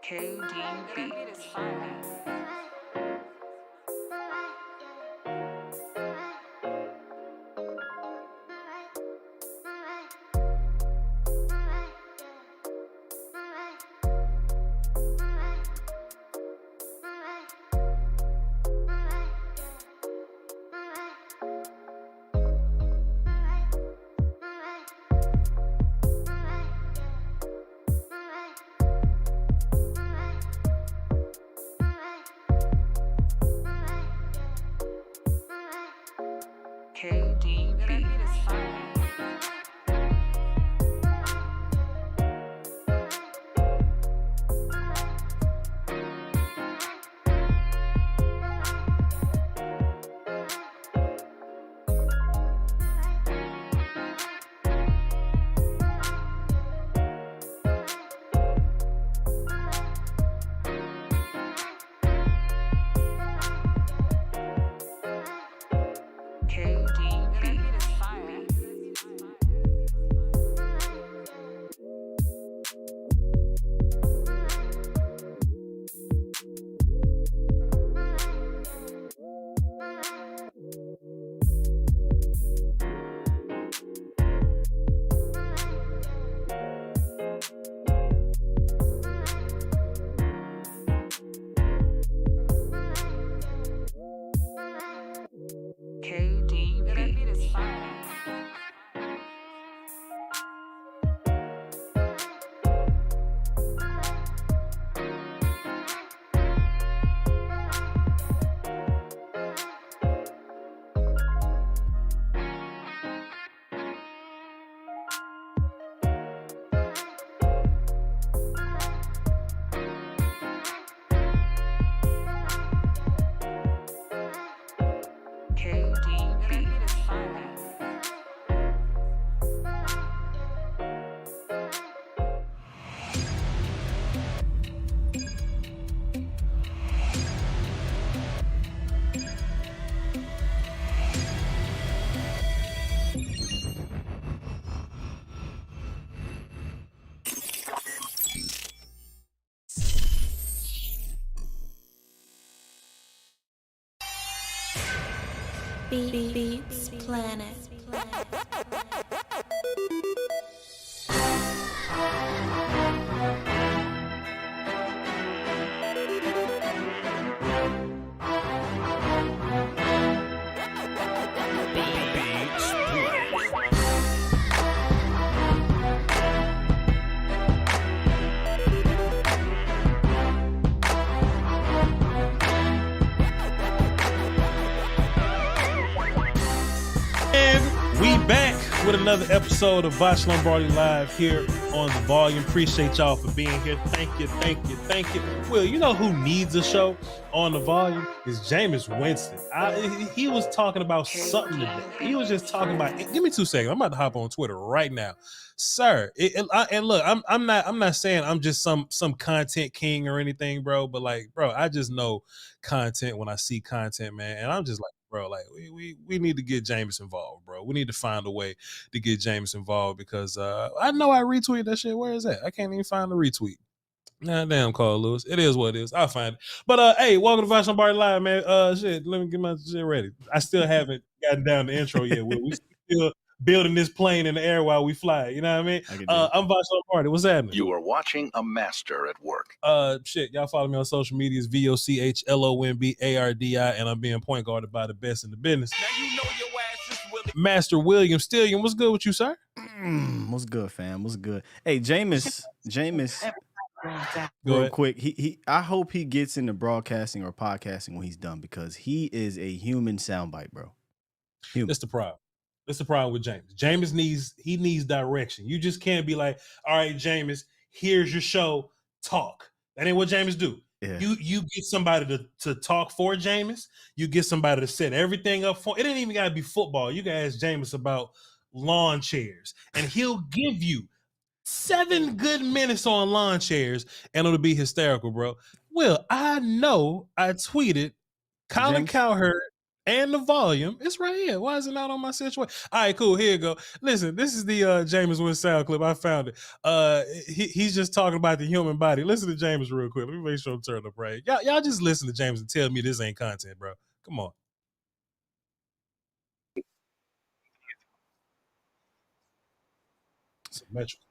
KD Beats. KD Beats. Beats Planet. With another episode of Voch Lombardi Live here on the volume. Appreciate y'all for being here. Thank you. Well, you know who needs a show on the volume is Jameis Winston. He was talking about something today. He was just talking about. Give me 2 seconds. I'm about to hop on Twitter right now, sir. And look, I'm not saying I'm just some content king or anything, bro. But like, bro, I just know content when I see content, man. And I'm just like, bro, like we need to get Jameis involved, bro. We need to find a way to get Jameis involved because I know I retweeted that shit. Where is that? I can't even find the retweet. Nah, damn, Carl Lewis. It is what it is. I'll find it. But hey, welcome to Voch Lombardi Live, man. Shit, let me get my shit ready. I still haven't gotten down the intro yet. We still building this plane in the air while we fly. You know what I mean? I'm Voch Lombardi. What's happening? You are watching a master at work. Shit, y'all follow me on social medias, VOCHLOMBARDI, and I'm being point guarded by the best in the business. Now you know your ass is Willie. Master William Steele. What's good with you, sir? What's good, fam? What's good? Hey, Jameis. Go real ahead. Quick, I hope he gets into broadcasting or podcasting when he's done because he is a human soundbite, bro. Human. That's the problem. That's the problem with Jameis. Jameis needs direction. You just can't be like, all right, Jameis, here's your show, talk. That ain't what Jameis do. Yeah. You get somebody to talk for Jameis. You get somebody to set everything up for. It ain't even gotta be football. You can ask Jameis about lawn chairs, and he'll give you 7 good minutes on lawn chairs, and it'll be hysterical, bro. Well, I know I tweeted Colin James? Cowherd and the volume. It's right here. Why is it not on my situation? All right, cool. Here you go. Listen, this is the Jameis Winston sound clip. I found it. He's just talking about the human body. Listen to Jameis real quick. Let me make sure I'm turned up right. Y'all just listen to Jameis and tell me this ain't content, bro. Come on. Symmetrical.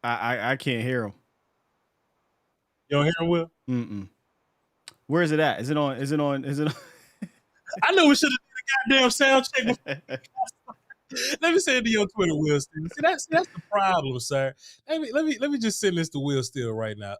I can't hear him. You don't hear him, Will? Mm-mm. Where is it at? Is it on? I know we should have did a goddamn sound check. Let me say it to your Twitter, Will Steele. See, that's the problem, sir. Let me just send this to Will Steele right now.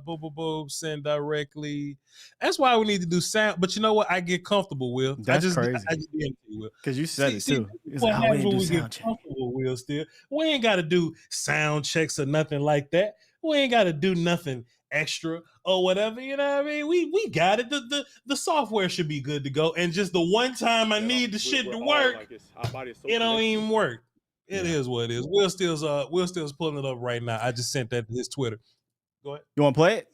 Boom, send directly. That's why we need to do sound. But you know what? I get comfortable, Will. That's crazy. I just get Will. Because you said it too. What happens when we get comfortable, Will Steele? We ain't got to do sound checks or nothing like that. We ain't got to do nothing extra or whatever, you know what I mean? We got it. The software should be good to go. And just the one time I need the shit to work, like it don't even work. It is what it is. Will Steele's pulling it up right now. I just sent that to his Twitter. Go ahead. You want to play it?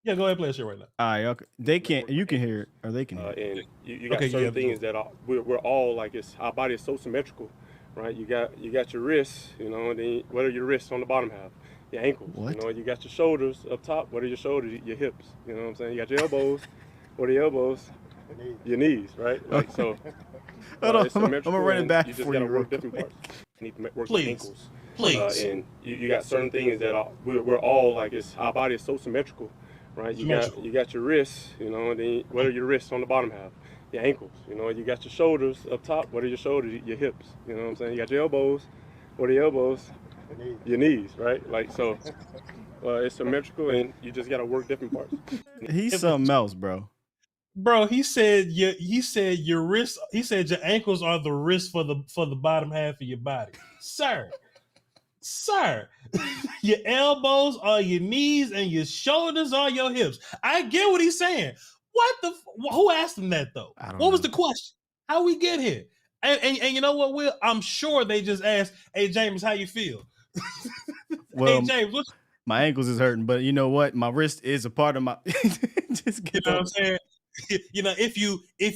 Yeah, go ahead and play that shit right now. All right, okay. They can't. You can hear it, or they can hear it. And you got certain things that we're all like. Our body is so symmetrical, right? You got your wrists, and then what are your wrists on the bottom half? Your ankles, you got your shoulders up top. What are your shoulders? Your hips, you know what I'm saying? You got your elbows. What are your elbows? Your knees, right? Like so. Hold on, I'm gonna run it back. You just gotta work different parts. You need to work the ankles. Please. And you got certain things that we're all like. Our body is so symmetrical, right? You got your wrists, and then what are your wrists on the bottom half? Your ankles, you got your shoulders up top. What are your shoulders? Your hips, you know what I'm saying? You got your elbows. What are your elbows? Your knees, right? Like so, it's symmetrical, and you just gotta work different parts. He's something else, bro. Bro, he said your wrists. He said your ankles are the wrists for the bottom half of your body, sir. Your elbows are your knees, and your shoulders are your hips. I get what he's saying. Who asked him that though? What was the question? How we get here? And you know what, Will? I'm sure they just asked, "Hey James, how you feel?" Well, hey James, my ankles is hurting, but you know what? My wrist is a part of my. Just get what I'm saying. If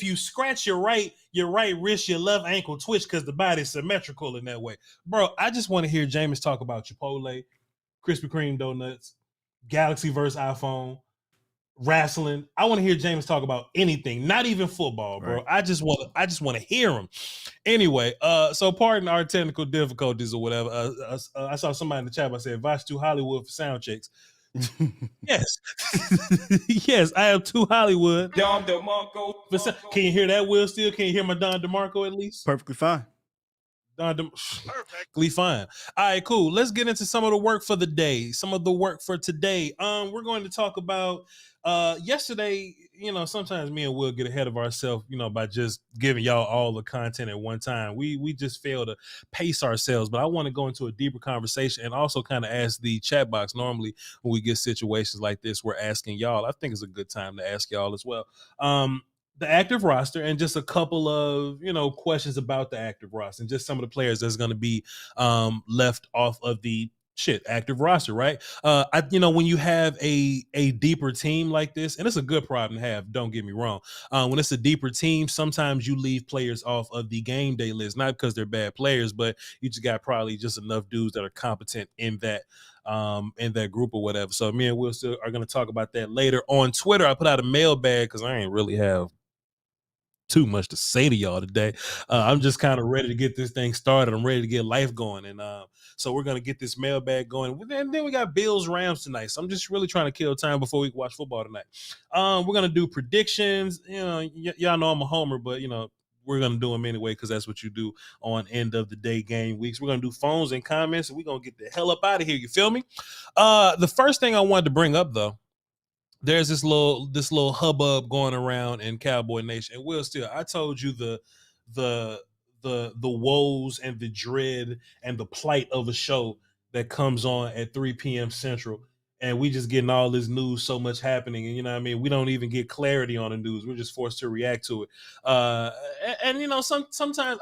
you scratch your right wrist, your left ankle twitch because the body's symmetrical in that way, bro. I just want to hear James talk about Chipotle, Krispy Kreme donuts, Galaxy versus iPhone, wrestling. I want to hear James talk about anything, not even football, bro. Right. I just want to hear him. Anyway, so pardon our technical difficulties or whatever. I saw somebody in the chat. I said, "Voch to Hollywood for sound checks." Yes, yes, I have two Hollywood. Don DeMarco. Can you hear that, Will? Still, can you hear my Don DeMarco at least? Perfectly fine. Perfectly fine. All right, cool. Let's get into some of the work for the day. Some of the work for today. We're going to talk about yesterday. Sometimes me and Will get ahead of ourselves, by just giving y'all all the content at one time. We just fail to pace ourselves. But I want to go into a deeper conversation and also kind of ask the chat box. Normally, when we get situations like this, we're asking y'all. I think it's a good time to ask y'all as well. The active roster and just a couple of, questions about the active roster and just some of the players that's going to be left off of the active roster, right? When you have a deeper team like this, and it's a good problem to have, don't get me wrong. When it's a deeper team, sometimes you leave players off of the game day list, not because they're bad players, but you just got probably just enough dudes that are competent in that group or whatever. So me and Will still are going to talk about that later. On Twitter, I put out a mailbag because I ain't really have too much to say to y'all today. I'm just kind of ready to get this thing started. I'm ready to get life going. And so we're going to get this mailbag going. And then we got Bills Rams tonight. So I'm just really trying to kill time before we watch football tonight. We're going to do predictions. Y'all know I'm a homer, but we're going to do them anyway because that's what you do on end of the day game weeks. We're going to do phones and comments, and we're going to get the hell up out of here. You feel me? The first thing I wanted to bring up, though, there's this little hubbub going around in Cowboy Nation. And Will Steele, I told you the woes and the dread and the plight of a show that comes on at 3 p.m. Central. And we just getting all this news, so much happening. And you know what I mean? We don't even get clarity on the news. We're just forced to react to it. Sometimes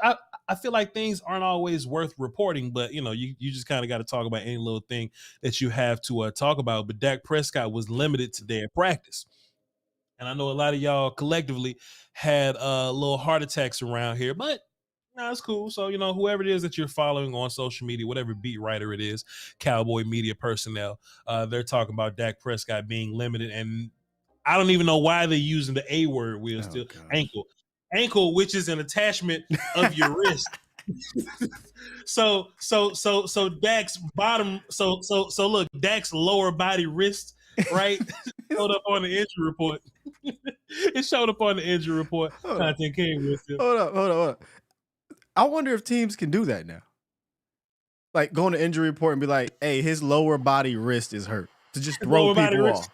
I feel like things aren't always worth reporting, but you just kind of got to talk about any little thing that you have to talk about. But Dak Prescott was limited today at practice. And I know a lot of y'all collectively had little heart attacks around here, but no, it's cool. So, whoever it is that you're following on social media, whatever beat writer it is, Cowboy media personnel, they're talking about Dak Prescott being limited. And I don't even know why they're using the A word, Will, still. Ankle, which is an attachment of your wrist. So Dak's bottom, so look, Dak's lower body wrist, right? Showed up on the injury report. It showed up on the injury report. Content King with you. Hold up. I wonder if teams can do that now. Like go on the injury report and be like, "Hey, his lower body wrist is hurt." To just throw people off.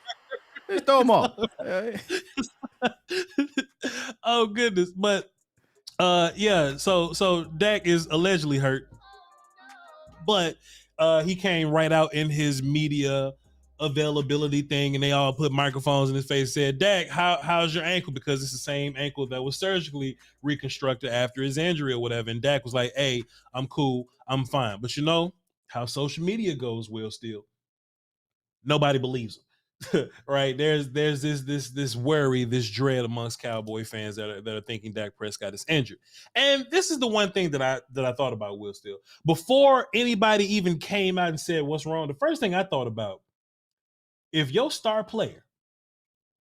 Just throw them off. Oh goodness, but yeah. So Dak is allegedly hurt, but he came right out in his media availability thing, and they all put microphones in his face and said, Dak, how's your ankle? Because it's the same ankle that was surgically reconstructed after his injury or whatever. And Dak was like, hey, I'm cool, I'm fine. But you know how social media goes, Will Steele. Nobody believes him. Right? There's this worry, this dread amongst Cowboy fans that are thinking Dak Prescott is injured. And this is the one thing that I thought about, Will Steele. Before anybody even came out and said what's wrong, the first thing I thought about, if your star player,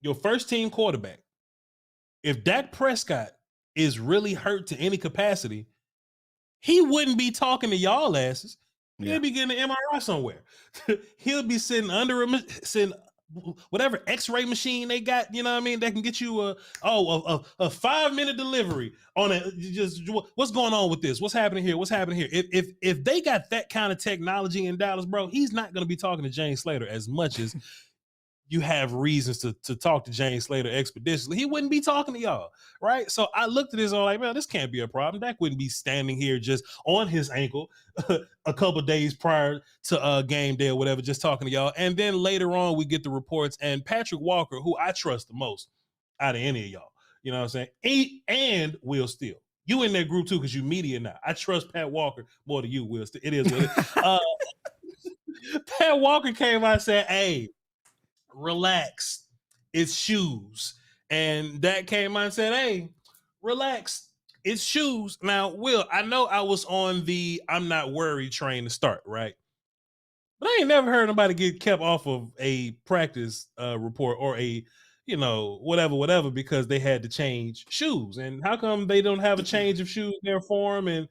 your first team quarterback, if Dak Prescott is really hurt to any capacity, he wouldn't be talking to y'all asses. He'll be getting an MRI somewhere. He'll be sitting under whatever X-ray machine they got, you know what I mean, that can get you a 5-minute delivery on a just what's going on with this? What's happening here? What's happening here? If they got that kind of technology in Dallas, bro, he's not going to be talking to James Slater as much as you have reasons to talk to James Slater expeditiously. He wouldn't be talking to y'all, right? So I looked at this and I'm like, man, this can't be a problem. Dak wouldn't be standing here just on his ankle a couple days prior to game day or whatever, just talking to y'all. And then later on, we get the reports, and Patrick Walker, who I trust the most out of any of y'all, you know what I'm saying? And Will Steele. You in that group too, because you media now. I trust Pat Walker more than you, Will Steele. It is what it is. Pat Walker came out and said, hey, relax, it's shoes. And Dak came out and said, hey, relax, it's shoes. Now, Will, I know I was on the I'm not worried train to start, right? But I ain't never heard nobody get kept off of a practice report or a, whatever, because they had to change shoes. And how come they don't have a change of shoes there for him? And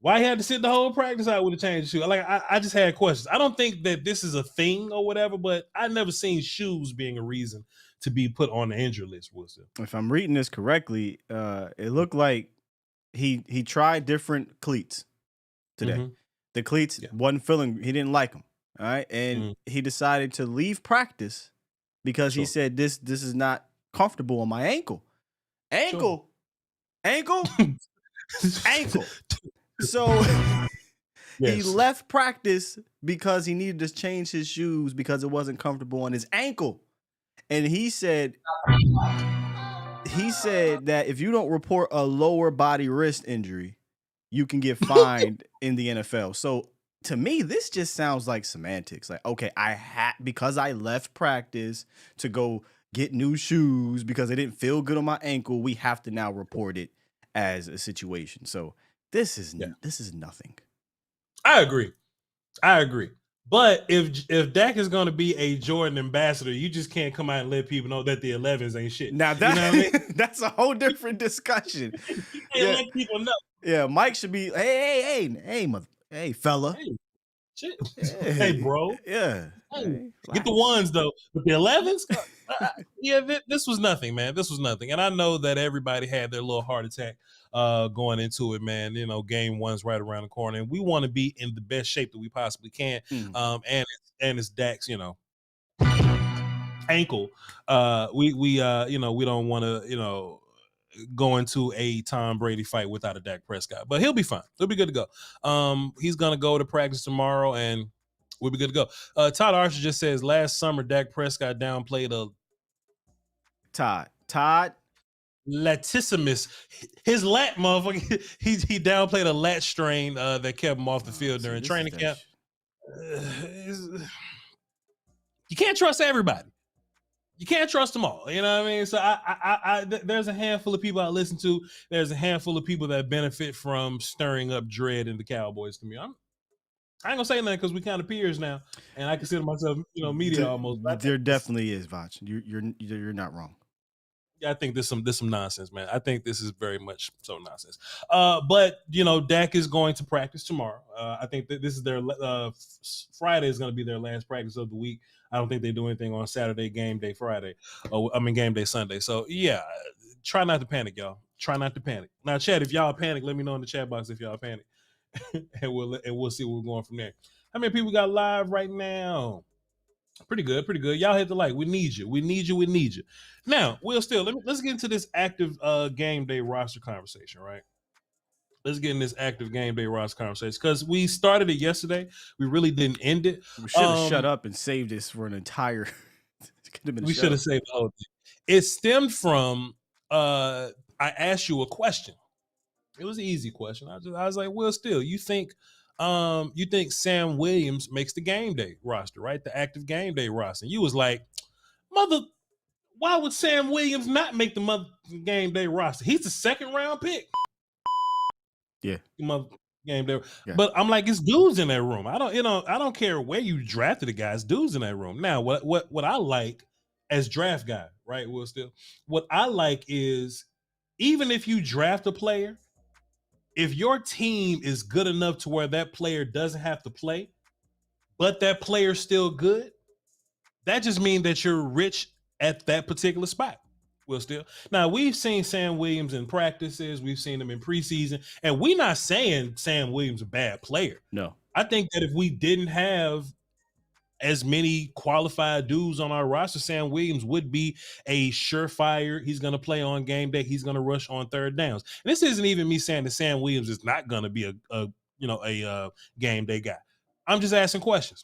why he had to sit the whole practice out with a change of shoe? Like, I just had questions. I don't think that this is a thing or whatever, but I never seen shoes being a reason to be put on the injury list, Wilson. If I'm reading this correctly, it looked like he tried different cleats today. Mm-hmm. The cleats wasn't feeling, he didn't like them. All right. And he decided to leave practice because he said, this is not comfortable on my ankle. Ankle. So he left practice because he needed to change his shoes because it wasn't comfortable on his ankle. And he said that if you don't report a lower body wrist injury, you can get fined in the NFL. So to me, this just sounds like semantics. Like, okay, because I left practice to go get new shoes because it didn't feel good on my ankle, we have to now report it as a situation. So this is nothing. I agree. But if Dak is going to be a Jordan ambassador, you just can't come out and let people know that the 11s ain't shit. Now that, you know what I mean? That's a whole different discussion. You can't let people know. Yeah, Mike should be, hey, fella. Hey, shit. Hey, bro. Yeah. Hey, get the ones, though. But the 11s? This was nothing, man. This was nothing. And I know that everybody had their little heart attack going into it, man. Game one's right around the corner. And we want to be in the best shape that we possibly can. And it's Dak's, ankle. We don't want to, go into a Tom Brady fight without a Dak Prescott, but he'll be fine. He'll be good to go. He's gonna go to practice tomorrow, and we'll be good to go. Todd Archer just says last summer Dak Prescott downplayed a Todd latissimus. His lat, motherfucker. He downplayed a lat strain that kept him off the field during training camp. You can't trust everybody. You can't trust them all. You know what I mean? So there's a handful of people I listen to. There's a handful of people that benefit from stirring up dread in the Cowboys. To me, I ain't gonna say nothing because we kind of peers now, and I consider myself, media almost. There definitely is, Voch. You're not wrong. I think there's some nonsense, man. I think this is very much so nonsense. But Dak is going to practice tomorrow. I think that this is their Friday is going to be their last practice of the week. I don't think they do anything on Saturday, game day Friday. Game day Sunday. So yeah, try not to panic, y'all. Try not to panic. Now, Chad, if y'all panic, let me know in the chat box if y'all panic, and we'll see where we're going from there. How many people got live right now? Pretty good. Y'all hit the like. We need you. Now, let's get into this active game day roster conversation, right? Let's get in this active game day roster conversation because we started it yesterday. We really didn't end it. We should have shut up and saved this for an entire. We should have saved the whole thing. It stemmed from I asked you a question. It was an easy question. I was like, well, Steele, you think Sam Williams makes the game day roster, right? The active game day roster. And you was like, why would Sam Williams not make the game day roster? He's the second round pick. Yeah. Game day. Yeah. But I'm like, it's dudes in that room. I don't care where you drafted the guys, dudes in that room. Now, what I like as draft guy, right? Will Steele, what I like is even if you draft a player, if your team is good enough to where that player doesn't have to play, but that player's still good, that just means that you're rich at that particular spot. Will Steele. Now, we've seen Sam Williams in practices. We've seen him in preseason. And we're not saying Sam Williams is a bad player. No. I think that if we didn't have as many qualified dudes on our roster, Sam Williams would be a surefire. He's going to play on game day. He's going to rush on third downs. And this isn't even me saying that Sam Williams is not going to be a game day guy. I'm just asking questions.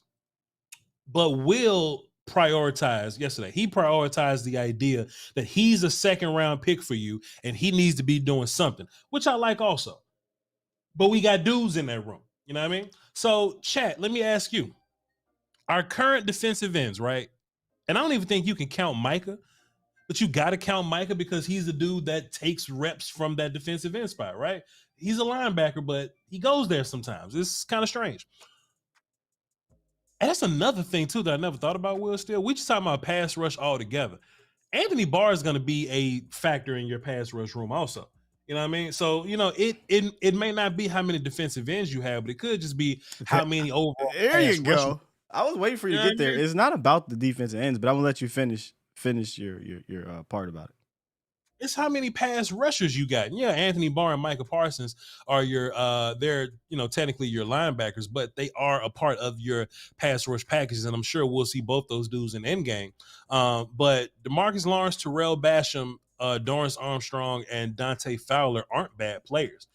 But Will prioritized yesterday. He prioritized the idea that he's a second round pick for you and he needs to be doing something, which I like also. But we got dudes in that room. You know what I mean? So, chat, let me ask you. Our current defensive ends, right? And I don't even think you can count Micah, but you got to count Micah because he's the dude that takes reps from that defensive end spot, right? He's a linebacker, but he goes there sometimes. It's kind of strange. And that's another thing, too, that I never thought about, Will Steele. We just talking about pass rush altogether. Anthony Barr is going to be a factor in your pass rush room also. You know what I mean? So, it may not be how many defensive ends you have, but it could just be how many overall. There you go. I was waiting for you to get there. It's not about the defensive ends, but I'm going to let you finish your part about it. It's how many pass rushers you got. Yeah, Anthony Barr and Micah Parsons are they're technically your linebackers, but they are a part of your pass rush packages, and I'm sure we'll see both those dudes in endgame. But DeMarcus Lawrence, Terrell Basham, Dorrance Armstrong, and Dante Fowler aren't bad players.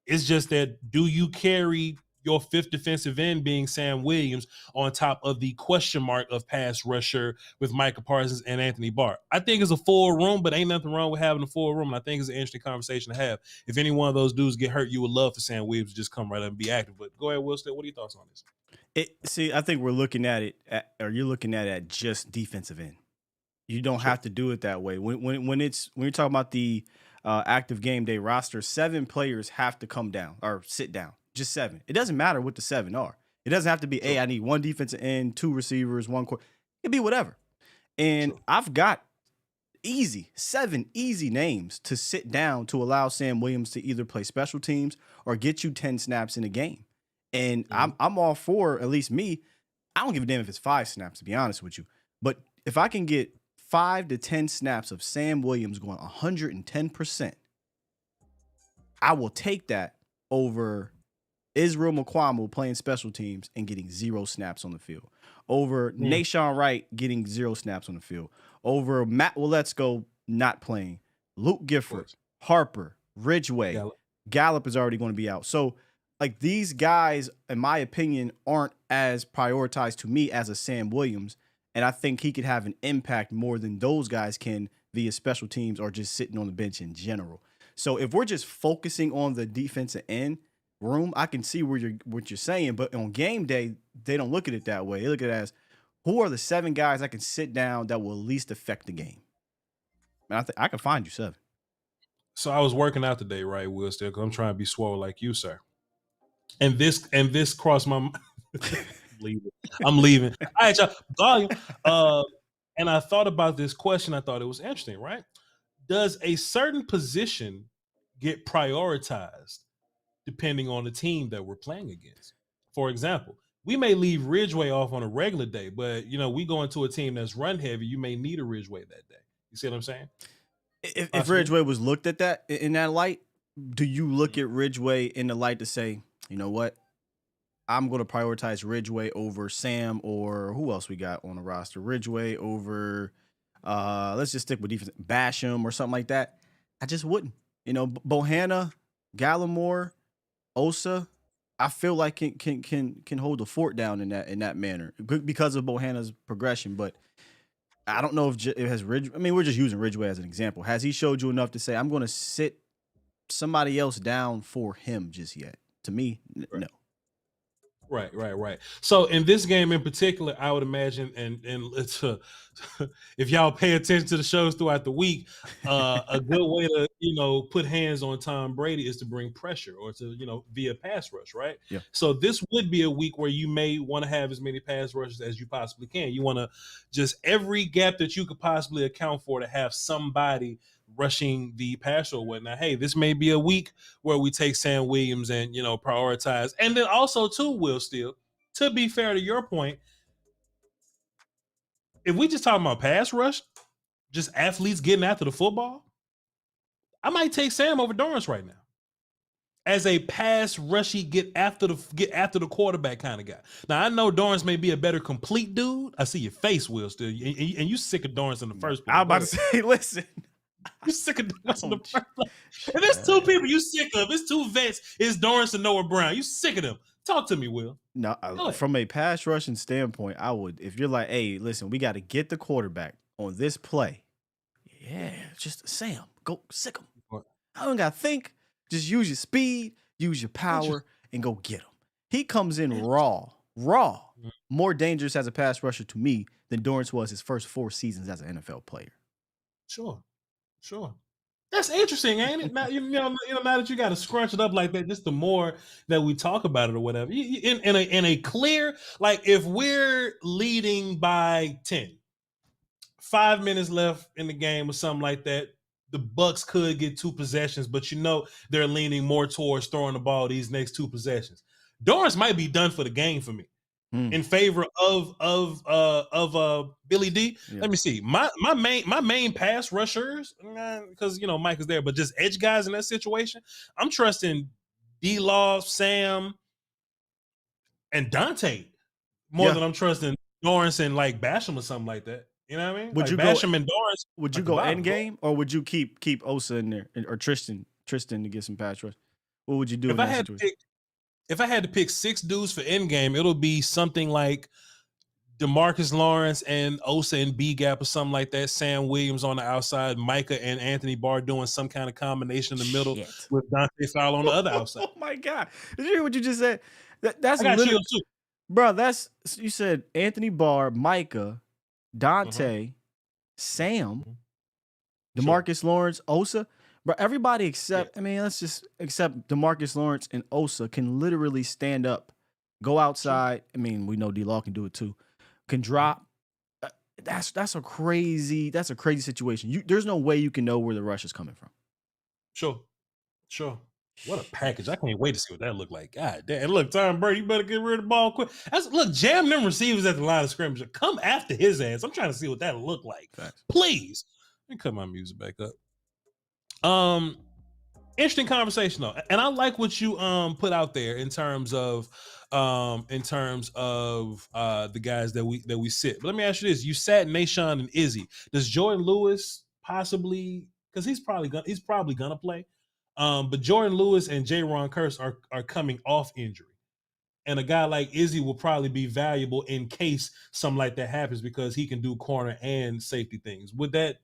It's just that do you carry your fifth defensive end being Sam Williams on top of the question mark of pass rusher with Micah Parsons and Anthony Barr? I think it's a full room, but ain't nothing wrong with having a full room. And I think it's an interesting conversation to have. If any one of those dudes get hurt, you would love for Sam Williams to just come right up and be active. But go ahead, Will Steele. What are your thoughts on this? See, I think we're looking at it, you're looking at it at just defensive end. You don't have to do it that way. When you're talking about the active game day roster, 7 players have to come down or sit down. Just 7. It doesn't matter what the 7 are. It doesn't have to be, hey, I need 1 defensive end, 2 receivers, 1 quarter. It could be whatever. And I've got 7 easy names to sit down to allow Sam Williams to either play special teams or get you 10 snaps in a game. And I'm all for, at least me, I don't give a damn if it's 5 snaps, to be honest with you. But if I can get 5 to 10 snaps of Sam Williams going 110%, I will take that over Israel Mukuamu playing special teams and getting 0 snaps on the field. Over Nashawn Wright getting 0 snaps on the field. Over Matt Waletzko not playing. Luke Gifford, Harper, Ridgeway. Gallup is already going to be out. So, like, these guys, in my opinion, aren't as prioritized to me as a Sam Williams. And I think he could have an impact more than those guys can via special teams or just sitting on the bench in general. So if we're just focusing on the defensive end room, I can see what you're saying, but on game day, they don't look at it that way. They look at it as who are the 7 guys I can sit down that will least affect the game? And I think I can find you 7. So I was working out today, right, Will, still, because I'm trying to be swole like you, sir. And this crossed my mind. I'm leaving. All right, y'all. Volume. And I thought about this question. I thought it was interesting, right? Does a certain position get prioritized depending on the team that we're playing against? For example, we may leave Ridgeway off on a regular day, but we go into a team that's run heavy. You may need a Ridgeway that day. You see what I'm saying? If Ridgeway was looked at that in that light, do you look at Ridgeway in the light to say, you know what, I'm going to prioritize Ridgeway over Sam, or who else we got on the roster? Ridgeway over, let's just stick with defense, Basham or something like that. I just wouldn't. Bohanna, Gallimore, Osa, I feel like can hold the fort down in that manner because of Bohanna's progression. But I don't know if it has Ridgeway. I mean, we're just using Ridgeway as an example. Has he showed you enough to say I'm going to sit somebody else down for him just yet? To me, no. Right. So in this game in particular, I would imagine, and it's if y'all pay attention to the shows throughout the week, a good way to put hands on Tom Brady is to bring pressure or to via pass rush, right? Yeah. So this would be a week where you may want to have as many pass rushes as you possibly can. You want to just every gap that you could possibly account for to have somebody rushing the passer or whatnot. Hey, this may be a week where we take Sam Williams and prioritize. And then also too, Will Steele, to be fair to your point, if we just talking about pass rush, just athletes getting after the football, I might take Sam over Dorrance right now as a pass rushy get after the quarterback kind of guy. Now I know Dorrance may be a better complete dude. I see your face, Will Steele, and you sick of Dorrance in the first place. I was about to say, listen. You sick of Dorrance in the first place. If there's 2 people you sick of, it's 2 vets, it's Dorrance and Noah Brown. You sick of them. Talk to me, Will. No, from a pass rushing standpoint, I would, if you're like, hey, listen, we got to get the quarterback on this play. Yeah, just Sam, go sick him. I don't got to think. Just use your speed, use your power, and go get him. He comes in raw, more dangerous as a pass rusher to me than Dorrance was his first 4 seasons as an NFL player. Sure. That's interesting, ain't it? Now, now that you got to scrunch it up like that, just the more that we talk about it or whatever. In a clear, like if we're leading by 10, 5 minutes left in the game or something like that, the Bucs could get 2 possessions, but they're leaning more towards throwing the ball these next 2 possessions. Dorrance might be done for the game for me. In favor of Billy D. Yeah. Let me see. My main pass rushers, because Micah's there, but just edge guys in that situation, I'm trusting D-Law, Sam, and Dante more than I'm trusting Dorrance and like Basham or something like that. You know what I mean? Would you Basham and Dorrance? Would you go end game, or would you keep Osa in there, or Tristan to get some pass rush? What would you do if I had to pick 6 dudes for end game? It'll be something like DeMarcus Lawrence and Osa and B gap or something like that. Sam Williams on the outside, Micah and Anthony Barr doing some kind of combination in the middle with Dante Fowler on the other outside. Oh my God! Did you hear what you just said? That's I got literally, too. Bro. You said Anthony Barr, Micah, Dante, Sam, DeMarcus Lawrence, Osa. But everybody except, let's just accept DeMarcus Lawrence and Osa can literally stand up, go outside. I mean, we know D-Law can do it too. Can drop. That's a crazy situation. There's no way you can know where the rush is coming from. Sure. What a package. I can't wait to see what that look like. God damn. And look, Tom Brady, you better get rid of the ball quick. Look, jam them receivers at the line of scrimmage. Come after his ass. I'm trying to see what that look like. Thanks. Please. Let me cut my music back up. Interesting conversation though, and I like what you put out there in terms of the guys that we sit. But let me ask you this: you sat Nahshon and Izzy. Does Jordan Lewis possibly, because he's probably gonna play, but Jordan Lewis and J-Ron Curse are coming off injury, and a guy like Izzy will probably be valuable in case something like that happens because he can do corner and safety things. Would that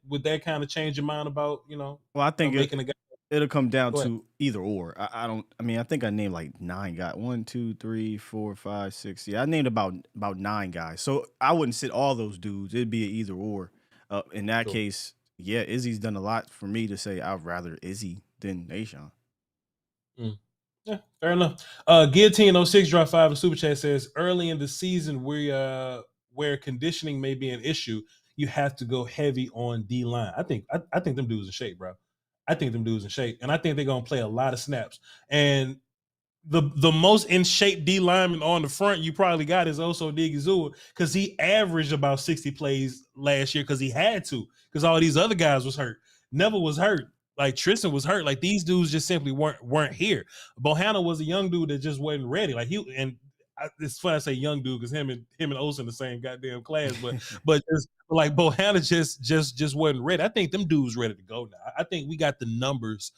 kind of change your mind about Well, I think making a guy? It'll come down Go ahead. to either or. I mean, I think I named like 9 guys. 1, 2, 3, 4, 5, 6. Yeah, I named about 9 guys. So I wouldn't sit all those dudes. It'd be an either or. In that Cool. case, yeah, Izzy's done a lot for me to say I'd rather Izzy than Nation. Yeah, fair enough. Guillotine 06 drop 5 in super chat says early in the season where conditioning may be an issue, you have to go heavy on D line. I think them dudes in shape, bro. I think them dudes in shape, and I think they're gonna play a lot of snaps. And the most in shape D lineman on the front you probably got is Oso Odigizua, because he averaged about 60 plays last year because he had to, because all these other guys was hurt. Neville was hurt. Like Tristan was hurt. Like these dudes just simply weren't here. Bohanna was a young dude that just wasn't ready. Like it's funny I say young dude because him and Osa in the same goddamn class, but just like Bohanna just wasn't ready. I think them dudes ready to go now. I think we got the numbers.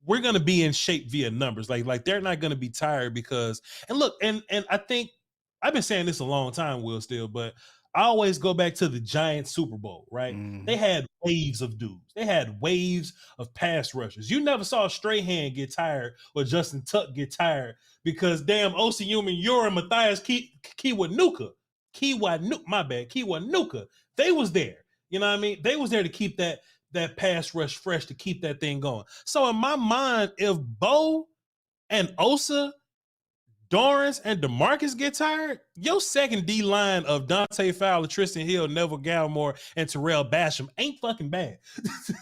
We're gonna be in shape via numbers. Like they're not gonna be tired because look, and I think I've been saying this a long time, Will, still, but I always go back to the Giants Super Bowl, right? They had waves of dudes. They had waves of pass rushers. You never saw Strahan get tired or Justin Tuck get tired because damn Osi Uman, Ura, Matthias Kiwanuka, they was there. You know what I mean? They was there to keep that pass rush fresh, to keep that thing going. So in my mind, if Bo and Osa, Dorrance and DeMarcus get tired, your second D line of Dante Fowler, Tristan Hill, Neville Gallimore, and Terrell Basham ain't fucking bad.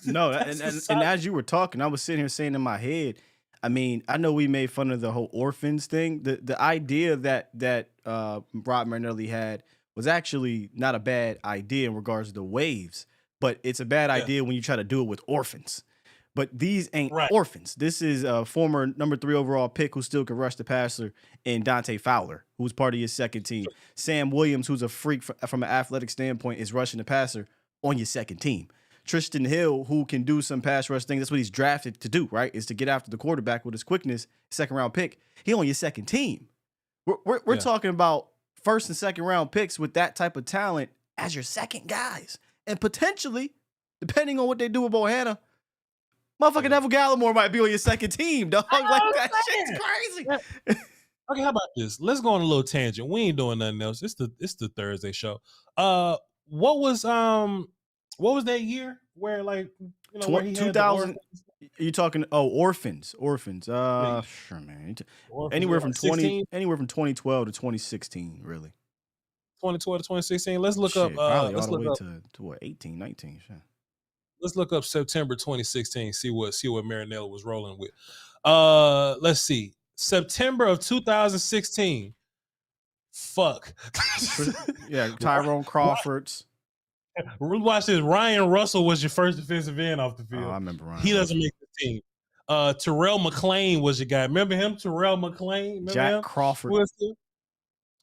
No, and as you were talking, I was sitting here saying in my head, I mean, I know we made fun of the whole orphans thing. The idea that Rob Marinelli had was actually not a bad idea in regards to the waves, but it's a bad idea when you try to do it with orphans. But these ain't orphans. This is a former number 3 overall pick who still can rush the passer, and Dante Fowler, who's part of your second team. Sam Williams, who's a freak from an athletic standpoint, is rushing the passer on your second team. Tristan Hill, who can do some pass rush things. That's what he's drafted to do, right? Is to get after the quarterback with his quickness, second round pick. He on your second team. We're talking about first and second round picks with that type of talent as your second guys. And potentially, depending on what they do with Bohanna, motherfucking Neville Gallimore might be on your second team, dog. Like that shit's crazy. Okay, how about this? Let's go on a little tangent. We ain't doing nothing else. It's the Thursday show. What was that year where like where he 2000? You talking? Oh, orphans. Sure, man. Anywhere from 2012 to 2016, really. 2012 to 2016. Let's look up. Probably let's all the look way up to what 18, 19. Sure. Let's look up September 2016. See what Marinelli was rolling with. Let's see. September of 2016. Fuck. Yeah, Tyrone Crawford's. Watch this. Ryan Russell was your first defensive end off the field. Oh, I remember Ryan. He doesn't make the team. Terrell McClain was your guy. Remember him? Terrell McClain. Remember Jack him? Crawford.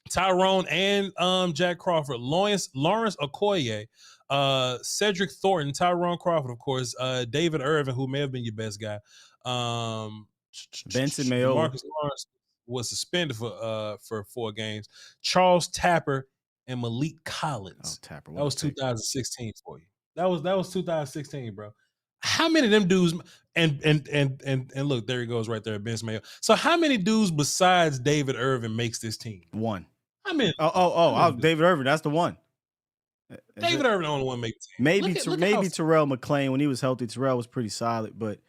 Tyrone and Jack Crawford. Lawrence Okoye. Cedric Thornton, Tyrone Crawford, of course, David Irvin, who may have been your best guy. Benson Mayo. Marcus Lawrence was suspended for 4 games. Charles Tapper and Malik Collins. Oh, Tapper. That was 2016 for you. That was 2016, bro. How many of them dudes and look, there he goes right there, Benson Mayo. So how many dudes besides David Irvin makes this team? One. How many? David Irvin, that's the one. David Irvin the only one make the team. Maybe Terrell McClain when he was healthy. Terrell was pretty solid, but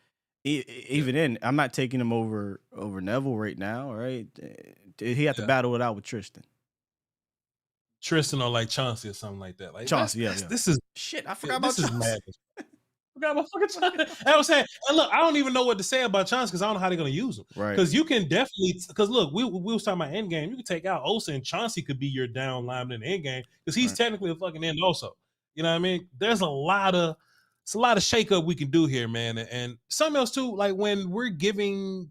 even then, I'm not taking him over Neville right now. Right? He had to battle it out with Tristan. Tristan or like Chauncey or something like that. Like Chauncey, yeah. This is shit. I forgot about Chauncey. Forgot about fucking Chauncey. I was saying, and look, I don't even know what to say about Chauncey because I don't know how they're gonna use him. Right. Because you can definitely look, we was talking about end game. You can take out Osa and Chauncey could be your down lineman in the end game because he's technically a fucking end also. You know what I mean? There's a lot of shakeup we can do here, man. And something else too, like when we're giving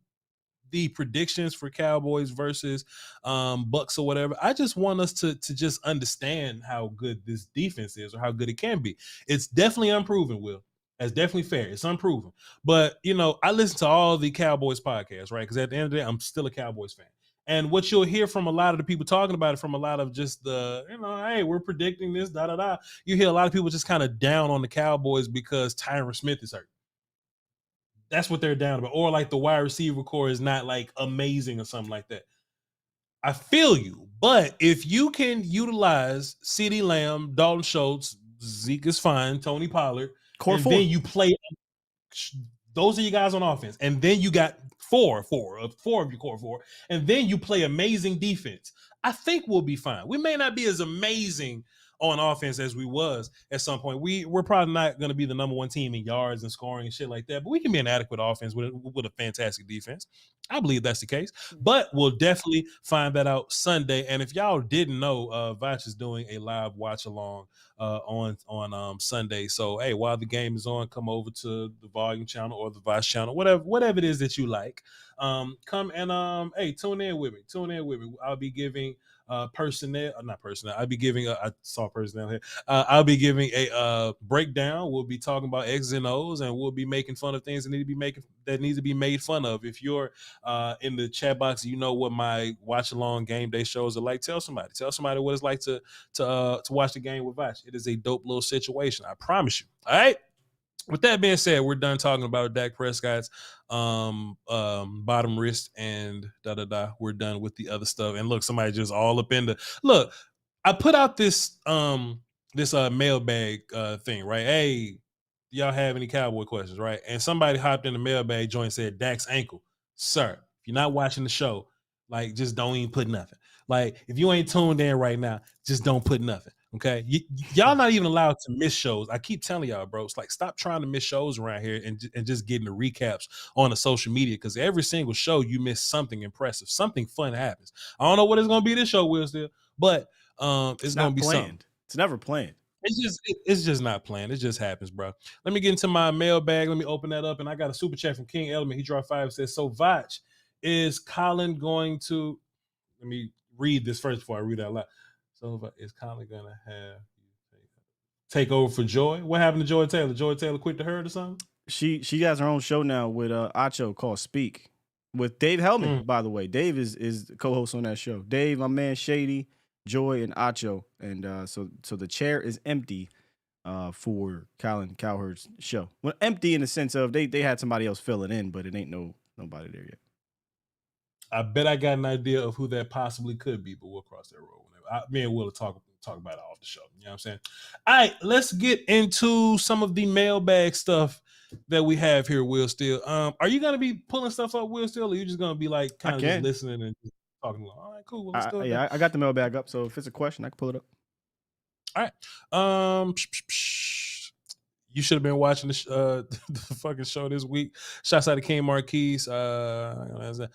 the predictions for Cowboys versus Bucks or whatever, I just want us to just understand how good this defense is or how good it can be. It's definitely unproven, Will. That's definitely fair. It's unproven. But, I listen to all the Cowboys podcasts, right? Because at the end of the day, I'm still a Cowboys fan. And what you'll hear from a lot of the people talking about it, from a lot of just the, hey, we're predicting this, da-da-da. You hear a lot of people just kind of down on the Cowboys because Tyron Smith is hurt. That's what they're down about. Or like the wide receiver core is not like amazing or something like that. I feel you. But if you can utilize CeeDee Lamb, Dalton Schultz, Zeke is fine, Tony Pollard, Core and four. then you play, those are you guys on offense. And then you got four of your core four. And then you play amazing defense. I think we'll be fine. We may not be as amazing on offense as we was at some point. We're probably not going to be the number one team in yards and scoring and shit like that, but we can be an adequate offense with a fantastic defense. I believe that's the case, but we'll definitely find that out Sunday. And if y'all didn't know, Voch is doing a live watch along on Sunday. So hey, while the game is on, come over to the Volume channel or the Voch channel, whatever it is that you like. Come and hey, tune in with me. I'll be giving not personnel. I'll be giving I saw personnel here. I'll be giving a breakdown. We'll be talking about X's and O's, and we'll be making fun of things that need to be made fun of. If you're in the chat box, you know what my watch along game day shows are like. Tell somebody what it's like to watch the game with Voch. It is a dope little situation. I promise you. All right. With that being said, we're done talking about Dak Prescott's bottom wrist and We're done with the other stuff. And look, somebody just all up in the look. I put out this mailbag thing, right? Hey, y'all have any Cowboy questions, right? And somebody hopped in the mailbag joint and said Dak's ankle. Sir, if you're not watching the show, like just don't even put nothing. Like if you ain't tuned in right now, just don't put nothing. Okay, y'all not even allowed to miss shows. I keep telling y'all, bro, it's like stop trying to miss shows around here and just getting the recaps on the social media, because every single show you miss something impressive, something fun happens. I don't know what it's gonna be this show, Will, still, but it's gonna be planned. something. It's never planned. It's just not planned. It just happens, bro. Let me get into my mailbag. Let me open that up, and I got a super chat from King Element. He dropped 5. Says, so Voch, is Colin going to? Let me read this first before I read it out loud. So is Colin gonna have take over for Joy? What happened to Joy Taylor? Joy Taylor quit the herd or something? She has her own show now with Acho called Speak with Dave Hellman. By the way, Dave is the co-host on that show. Dave, my man, Shady, Joy, and Acho, and so the chair is empty for Colin Cowherd's show. Well, empty in the sense of they had somebody else filling in, but it ain't nobody there yet. I bet I got an idea of who that possibly could be, but we'll cross that road whenever. Me and Will will talk about it off the show. You know what I'm saying? All right, let's get into some of the mailbag stuff that we have here, Will Steele. Are you going to be pulling stuff up, Will Steele, or are you just going to be like kind of just listening and just talking along? All right, cool. Well, let's go. Yeah, I got the mailbag up, so if it's a question, I can pull it up. All right. You should have been watching the fucking show this week. Shouts out to King Marquise. So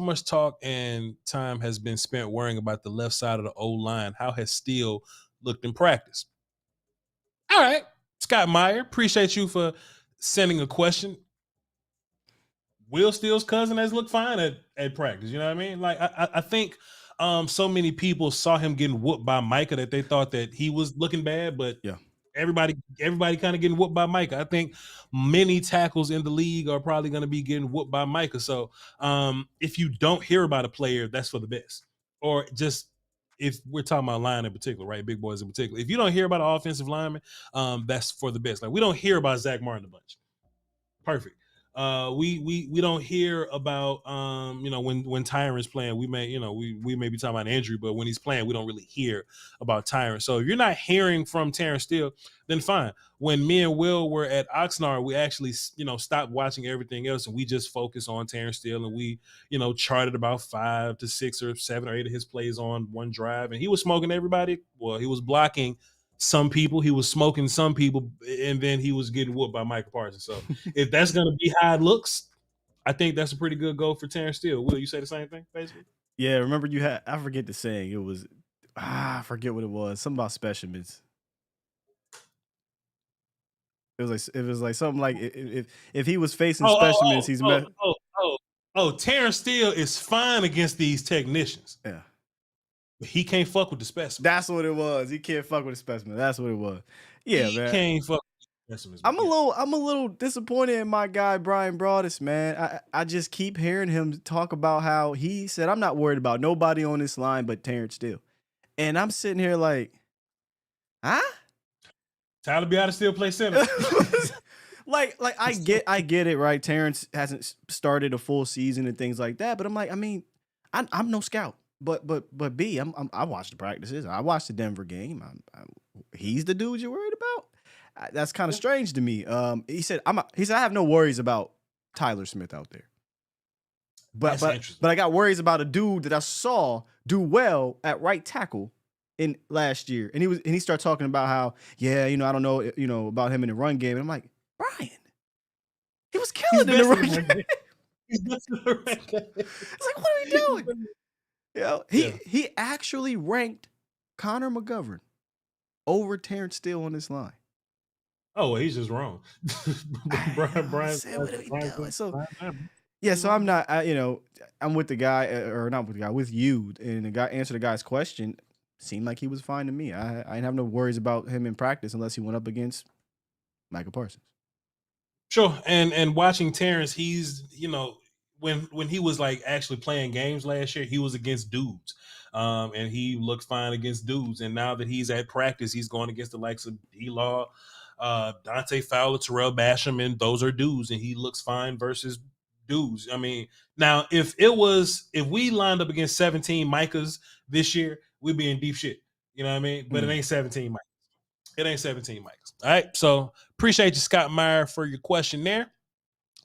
much talk and time has been spent worrying about the left side of the O-line. How has Steele looked in practice? All right. Scott Meyer, appreciate you for sending a question. Will Steele's cousin has looked fine at practice. You know what I mean? Like, I think so many people saw him getting whooped by Micah that they thought that he was looking bad, but yeah. Everybody kind of getting whooped by Micah. I think many tackles in the league are probably going to be getting whooped by Micah. So if you don't hear about a player, that's for the best. Or just if we're talking about line in particular, right? Big boys in particular. If you don't hear about an offensive lineman, that's for the best. Like we don't hear about Zach Martin a bunch. Perfect. We don't hear about when Tyron's playing, we may be talking about an injury, but when he's playing, we don't really hear about Tyron. So if you're not hearing from Terrence Steele, then fine. When me and Will were at Oxnard, we actually stopped watching everything else and we just focused on Terrence Steele, and we charted about 5 to 6 or 7 or 8 of his plays on one drive, and he was smoking everybody. Well, he was blocking some people, he was smoking some people, and then he was getting whooped by Micah Parsons. So if that's going to be how it looks, I think that's a pretty good goal for Terrence Steele. Will you say the same thing, basically? Yeah, remember you had, I forget the saying. It was, I forget what it was. Something about specimens. It was like something like if he was facing specimens, he's Terrence Steele is fine against these technicians. Yeah. He can't fuck with the specimen. That's what it was. He can't fuck with the specimen. That's what it was. Yeah, he man. Can't fuck with the specimens. I'm a little disappointed in my guy Brian Broaddus, man. I just keep hearing him talk about how he said, I'm not worried about nobody on this line but Terrence Steele. And I'm sitting here like, huh? Tyler Beata still play center. like I get it, right? Terrence hasn't started a full season and things like that, but I'm like, I mean, I'm no scout, but B, I watched the practices. I watched the Denver game. He's the dude you're worried about. That's kind of strange to me. He said I have no worries about Tyler Smith out there. But I got worries about a dude that I saw do well at right tackle in last year, and he started talking about how, yeah, I don't know, about him in the run game, and I'm like, Brian, he was killing in the run game. He's missing the run game. It's like, what are we doing? He actually ranked Connor McGovern over Terrence Steele on this line. Oh, well, he's just wrong. Brian, what are we doing? So. Yeah, so I'm not, I'm with the guy, or not with the guy, with you, and the guy answered the guy's question. Seemed like he was fine to me. I didn't have no worries about him in practice unless he went up against Micah Parsons. Sure, and watching Terrence, he's, when he was like actually playing games last year, he was against dudes, and he looked fine against dudes. And now that he's at practice, he's going against the likes of D-Law, Dante Fowler, Terrell Basham, and those are dudes, and he looks fine versus dudes. I mean, now if we lined up against 17 Micahs this year, we'd be in deep shit. You know what I mean? But it ain't 17 Micahs. It ain't 17 Micahs. All right. So appreciate you, Scott Meyer, for your question there.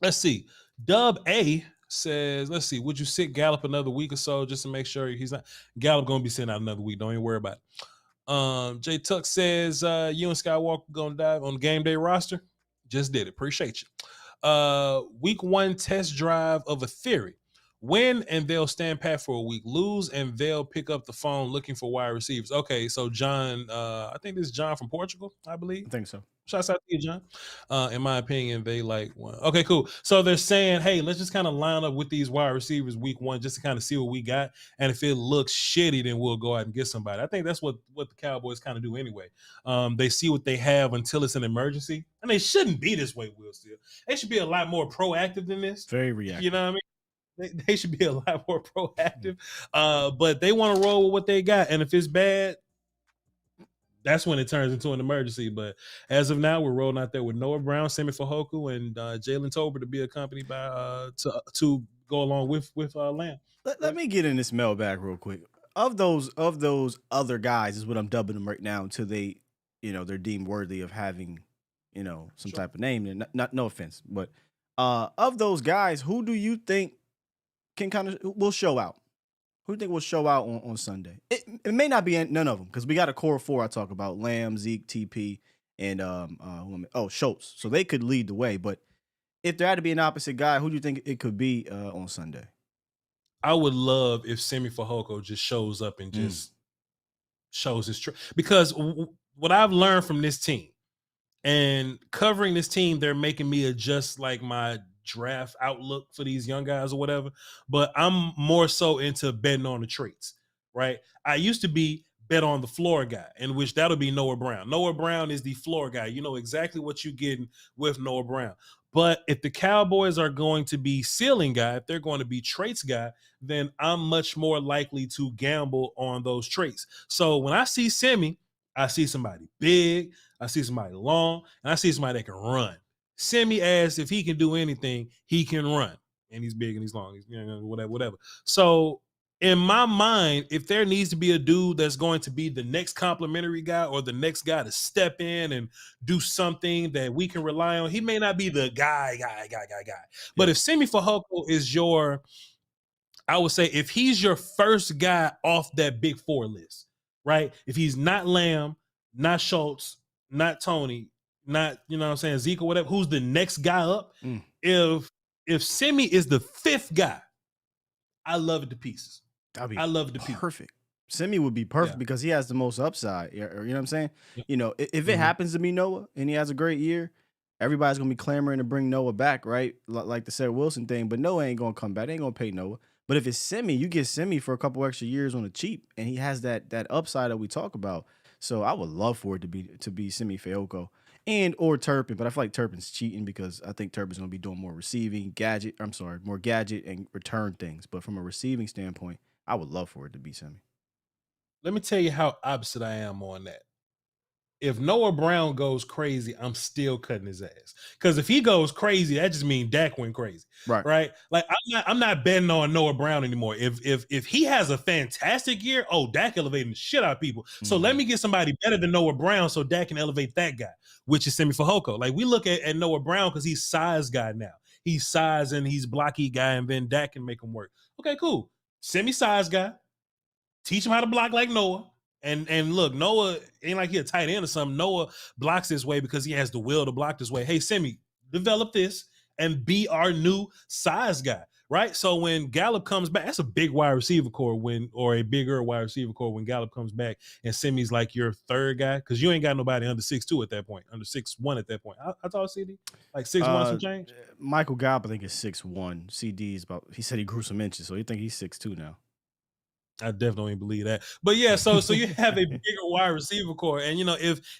Let's see. Dub A says, let's see, would you sit Gallup another week or so just to make sure he's not? Gallup gonna be sitting out another week. Don't even worry about it. Jay Tuck says, you and Skywalker gonna dive on the game day roster. Just did it. Appreciate you. Week 1 test drive of a theory. Win and they'll stand pat for a week. Lose and they'll pick up the phone looking for wide receivers. Okay, so John, I think this is John from Portugal, I believe. I think so. Shouts out to you, John. In my opinion, they won. Okay, cool. So they're saying, hey, let's just kind of line up with these wide receivers week 1 just to kind of see what we got. And if it looks shitty, then we'll go out and get somebody. I think that's what the Cowboys kind of do anyway. They see what they have until it's an emergency. And they shouldn't be this way, Will Steele. They should be a lot more proactive than this. Very reactive. You know what I mean? They should be a lot more proactive. But they want to roll with what they got. And if it's bad, that's when it turns into an emergency. But as of now, we're rolling out there with Noah Brown, Semi Fajoku, and Jalen Tober to be accompanied by to go along with Lamb. Let me get in this mailbag real quick. Of those other guys is what I'm dubbing them right now until they, they're deemed worthy of having, some type of name. And not no offense, but of those guys, who do you think will show out? Who do you think will show out on Sunday? It may not be none of them because we got a core 4 I talk about: Lamb, Zeke, TP, and Schultz. So they could lead the way. But if there had to be an opposite guy, who do you think it could be on Sunday? I would love if Semi Fajoko just shows up and just shows his because what I've learned from this team and covering this team, they're making me adjust my draft outlook for these young guys or whatever, but I'm more so into betting on the traits, right? I used to be bet on the floor guy, in which that'll be Noah Brown. Noah Brown is the floor guy. You know exactly what you're getting with Noah Brown. But if the Cowboys are going to be ceiling guy, if they're going to be traits guy, then I'm much more likely to gamble on those traits. So when I see Semi, I see somebody big, I see somebody long, and I see somebody that can run. Semi asks if he can do anything, he can run. And he's big and he's long. He's whatever. So in my mind, if there needs to be a dude that's going to be the next complimentary guy or the next guy to step in and do something that we can rely on, he may not be the guy. But if Semi Fajoko is I would say if he's your first guy off that big 4 list, right? If he's not Lamb, not Schultz, not Tony, not, Zeke or whatever, who's the next guy up? If Semi is the 5th guy, I love it to pieces. I love it to pieces. Perfect. Semi would be perfect because he has the most upside. You know what I'm saying? Yeah. If it happens to be Noah and he has a great year, everybody's going to be clamoring to bring Noah back, right? Like the Sarah Wilson thing, but Noah ain't going to come back. They ain't going to pay Noah. But if it's Semi, you get Semi for a couple extra years on the cheap, and he has that upside that we talk about. So I would love for it to be Semi Fajoko. Or Turpin, but I feel like Turpin's cheating because I think Turpin's going to be doing more more gadget and return things. But from a receiving standpoint, I would love for it to be Semi. Let me tell you how opposite I am on that. if Noah Brown goes crazy, I'm still cutting his ass. Because if he goes crazy, that just means Dak went crazy. Right? Like I'm not betting on Noah Brown anymore. If he has a fantastic year, Dak elevating the shit out of people. So let me get somebody better than Noah Brown so Dak can elevate that guy, which is Semi Fehoko. Like we look at Noah Brown because he's size guy now. He's size and he's blocky guy, and then Dak can make him work. Okay, cool. Semi-size guy. Teach him how to block like Noah. And look, Noah ain't like he a tight end or something. Noah blocks this way because he has the will to block this way. Hey, Semi, develop this and be our new size guy, right? So when Gallup comes back, that's a big wide receiver core or a bigger wide receiver core when Gallup comes back and Semi's like your third guy because you ain't got nobody under 6'2" at that point, under 6'1" at that point. I thought CD like 6'1" some change. Michael Gallup, I think, is 6'1". CD is about. He said he grew some inches, so you think he's 6'2" now. I definitely believe that. But yeah, so you have a bigger wide receiver core. And,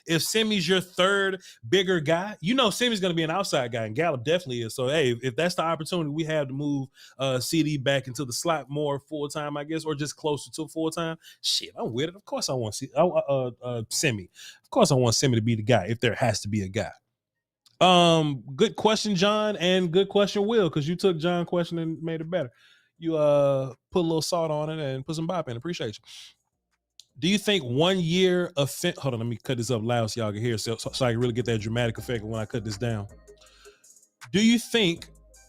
if Semi's your third bigger guy, Semi's going to be an outside guy, and Gallup definitely is. So, hey, if that's the opportunity we have to move CD back into the slot more full-time, I guess, or just closer to full-time, shit, I'm with it. Of course I want Semi. Of course I want Semi to be the guy if there has to be a guy. Good question, John, and good question, Will, because you took John's question and made it better. You put a little salt on it and put some bop in. Appreciate you. Do you think 1 year of hold on, let me cut this up loud so y'all can hear so I can really get that dramatic effect when I cut this down. Do you think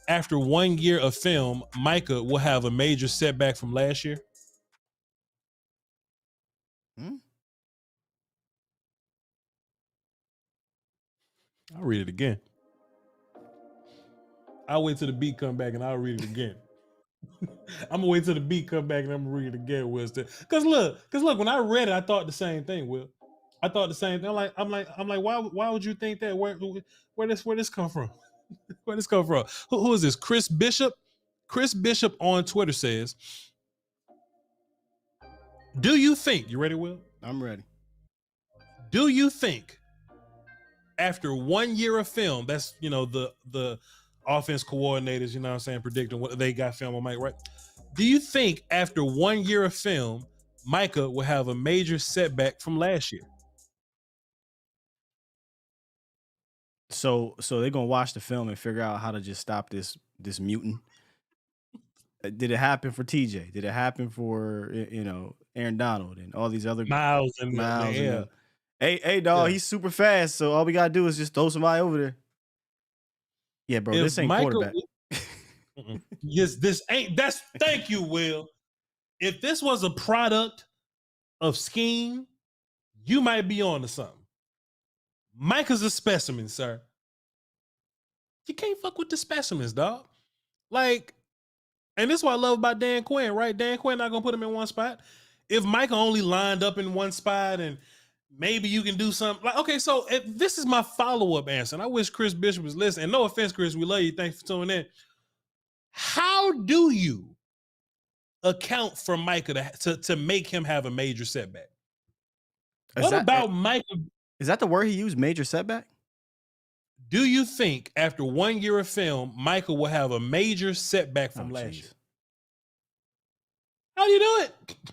after 1 year of film, Micah will have a major setback from last year? I'll read it again. I'll wait till the beat come back and I'll read it again. I'm gonna wait till the beat come back and I'm gonna read it again, Will. Cause look, when I read it, I thought the same thing, Will. I thought the same thing. I'm like, why would you think that? Where this come from? Where this come from? Who is this? Chris Bishop? Chris Bishop on Twitter says, do you think, you ready, Will? I'm ready. Do you think after 1 year of film, that's the offense coordinators, what I'm saying, predicting what they got film on Mike, right? Do you think after 1 year of film, Micah will have a major setback from last year? So they're gonna watch the film and figure out how to just stop this mutant. Did it happen for TJ? Did it happen for Aaron Donald and all these other Miles? Yeah. Hey, dog, he's super fast. So all we gotta do is just throw somebody over there. Yeah, bro, this ain't quarterback. Yes, this ain't. Thank you, Will. If this was a product of scheme, you might be on to something. Micah's a specimen, sir. You can't fuck with the specimens, dog. Like, and this is what I love about Dan Quinn, right? Dan Quinn not gonna put him in one spot. If Micah only lined up in one spot and maybe you can do something like, okay, so this is my follow-up answer. And I wish Chris Bishop was listening. And no offense, Chris, we love you. Thanks for tuning in. How do you account for Micah to make him have a major setback? Micah? Is that the word he used, major setback? Do you think after 1 year of film, Micah will have a major setback from last year? How do you do it?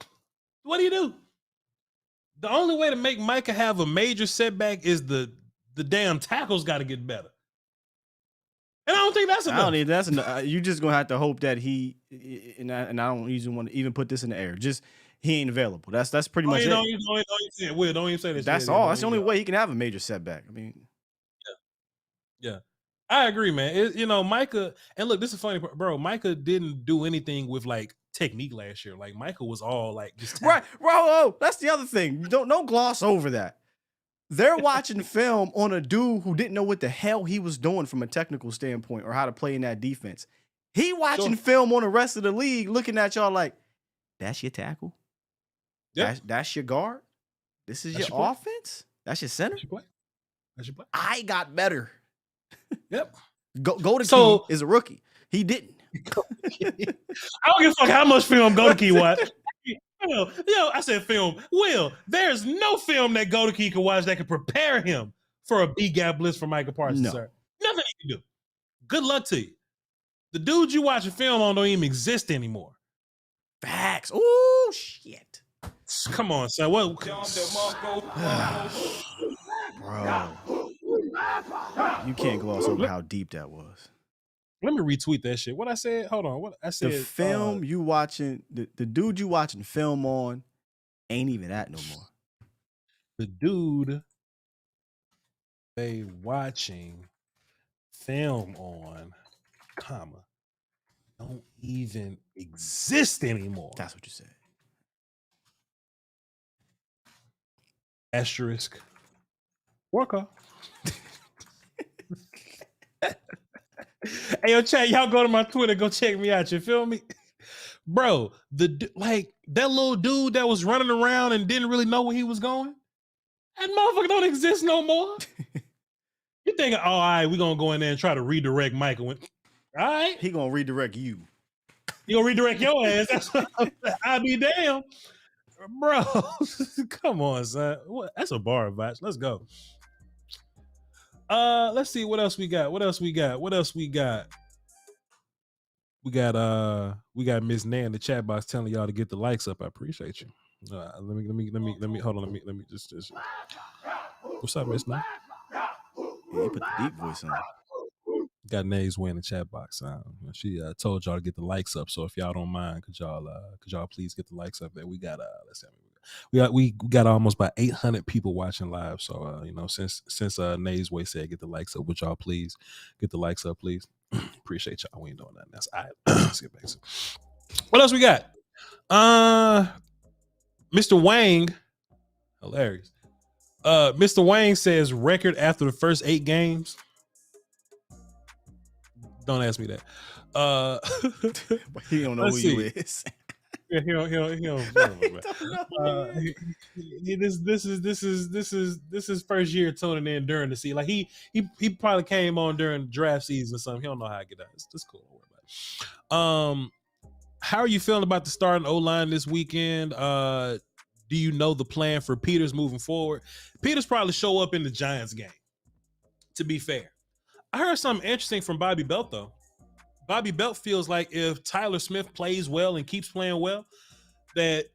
What do you do? The only way to make Micah have a major setback is the damn tackles got to get better. And I don't think that's enough. I don't think that's enough. You just gonna have to hope that he and I don't even want to even put this in the air. Just he ain't available. That's pretty much it. Don't even say that. That's all. That's the only way he can have a major setback. I mean, yeah. I agree, man. Micah, and look, this is funny, bro. Micah didn't do anything with like technique last year. Like Micah was all like just right. Oh, that's the other thing. Don't gloss over that. They're watching film on a dude who didn't know what the hell he was doing from a technical standpoint or how to play in that defense. He watching film on the rest of the league, looking at y'all like, that's your tackle? Yep. That's your guard? This is your offense? That's your center? That's your play. I got better. Yep. Go to Key is a rookie. He didn't. I don't give a fuck how much film Go to Key watch. I said film. Will, there's no film that Go to Key can watch that can prepare him for a B-gap blitz for Micah Parsons, sir. Nothing he can do. Good luck to you. The dudes you watch a film on don't even exist anymore. Facts. Oh, shit. Come on, son. What? Bro, you can't gloss over how deep that was. Let me retweet that shit. What I said? Hold on. What I said? The film you watching, the dude you watching film on, ain't even that no more. The dude they watching film on, comma, don't even exist anymore. That's what you said. Asterisk. Worker. Hey, yo, chat, y'all go to my Twitter, go check me out. You feel me? Bro, that little dude that was running around and didn't really know where he was going, that motherfucker don't exist no more. You think, oh, all right, we're going to go in there and try to redirect Micah. All right. He going to redirect you. He going to redirect your ass. That's what I'll be damn. Bro, come on, son. That's a bar, Voch. Let's go. Let's see what else we got. We got Miss Nan in the chat box telling y'all to get the likes up. I appreciate you. Let me hold on. Let me just what's up, Miss Nan? Yeah, you put the deep voice on. Got Nays way in the chat box. She told y'all to get the likes up. So if y'all don't mind, could y'all please get the likes up there? We got let's see. We got almost about 800 people watching live. So since Nays way said get the likes up, would y'all please get the likes up, please? Appreciate y'all. We ain't doing nothing else. All right, let's get back to what else we got. Mr. Wang, hilarious. Mr. Wang says record after the first 8 games. Don't ask me that. He don't know who you is. Yeah, he don't this is first year tuning in during the season. Like he probably came on during draft season or something. He don't know how to get out. It's cool. Don't worry about it. How are you feeling about the starting O-line this weekend? Do you know the plan for Peters moving forward? Peters probably show up in the Giants game, to be fair. I heard something interesting from Bobby Belt, though. Bobby Belt feels like if Tyler Smith plays well and keeps playing well, that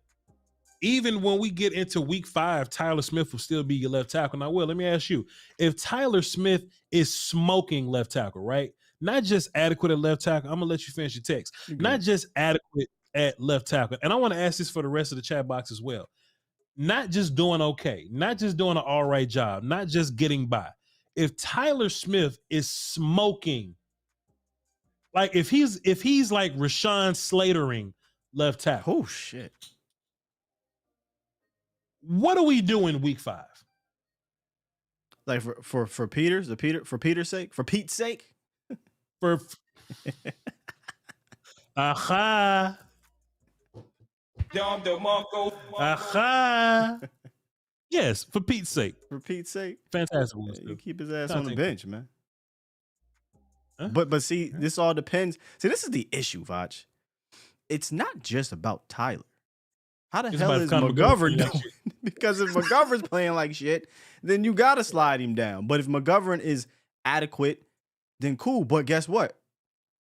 even when we get into week 5, Tyler Smith will still be your left tackle. Now, Will, let me ask you, if Tyler Smith is smoking left tackle, right? Not just adequate at left tackle. I'm going to let you finish your text. Mm-hmm. Not just adequate at left tackle. And I want to ask this for the rest of the chat box as well. Not just doing okay. Not just doing an all right job. Not just getting by. If Tyler Smith is smoking, like if he's like Rashawn Slatering left tackle. Oh shit. What do we do in week 5? Like for Peter's sake? For Pete's sake? For aha. Aha. Yes, for Pete's sake. For Pete's sake. Fantastic. Yeah, you keep his ass on the bench, man. Huh? But see, this all depends. See, this is the issue, Voch. It's not just about Tyler. How the hell is McGovern doing? Because if McGovern's playing like shit, then you got to slide him down. But if McGovern is adequate, then cool. But guess what?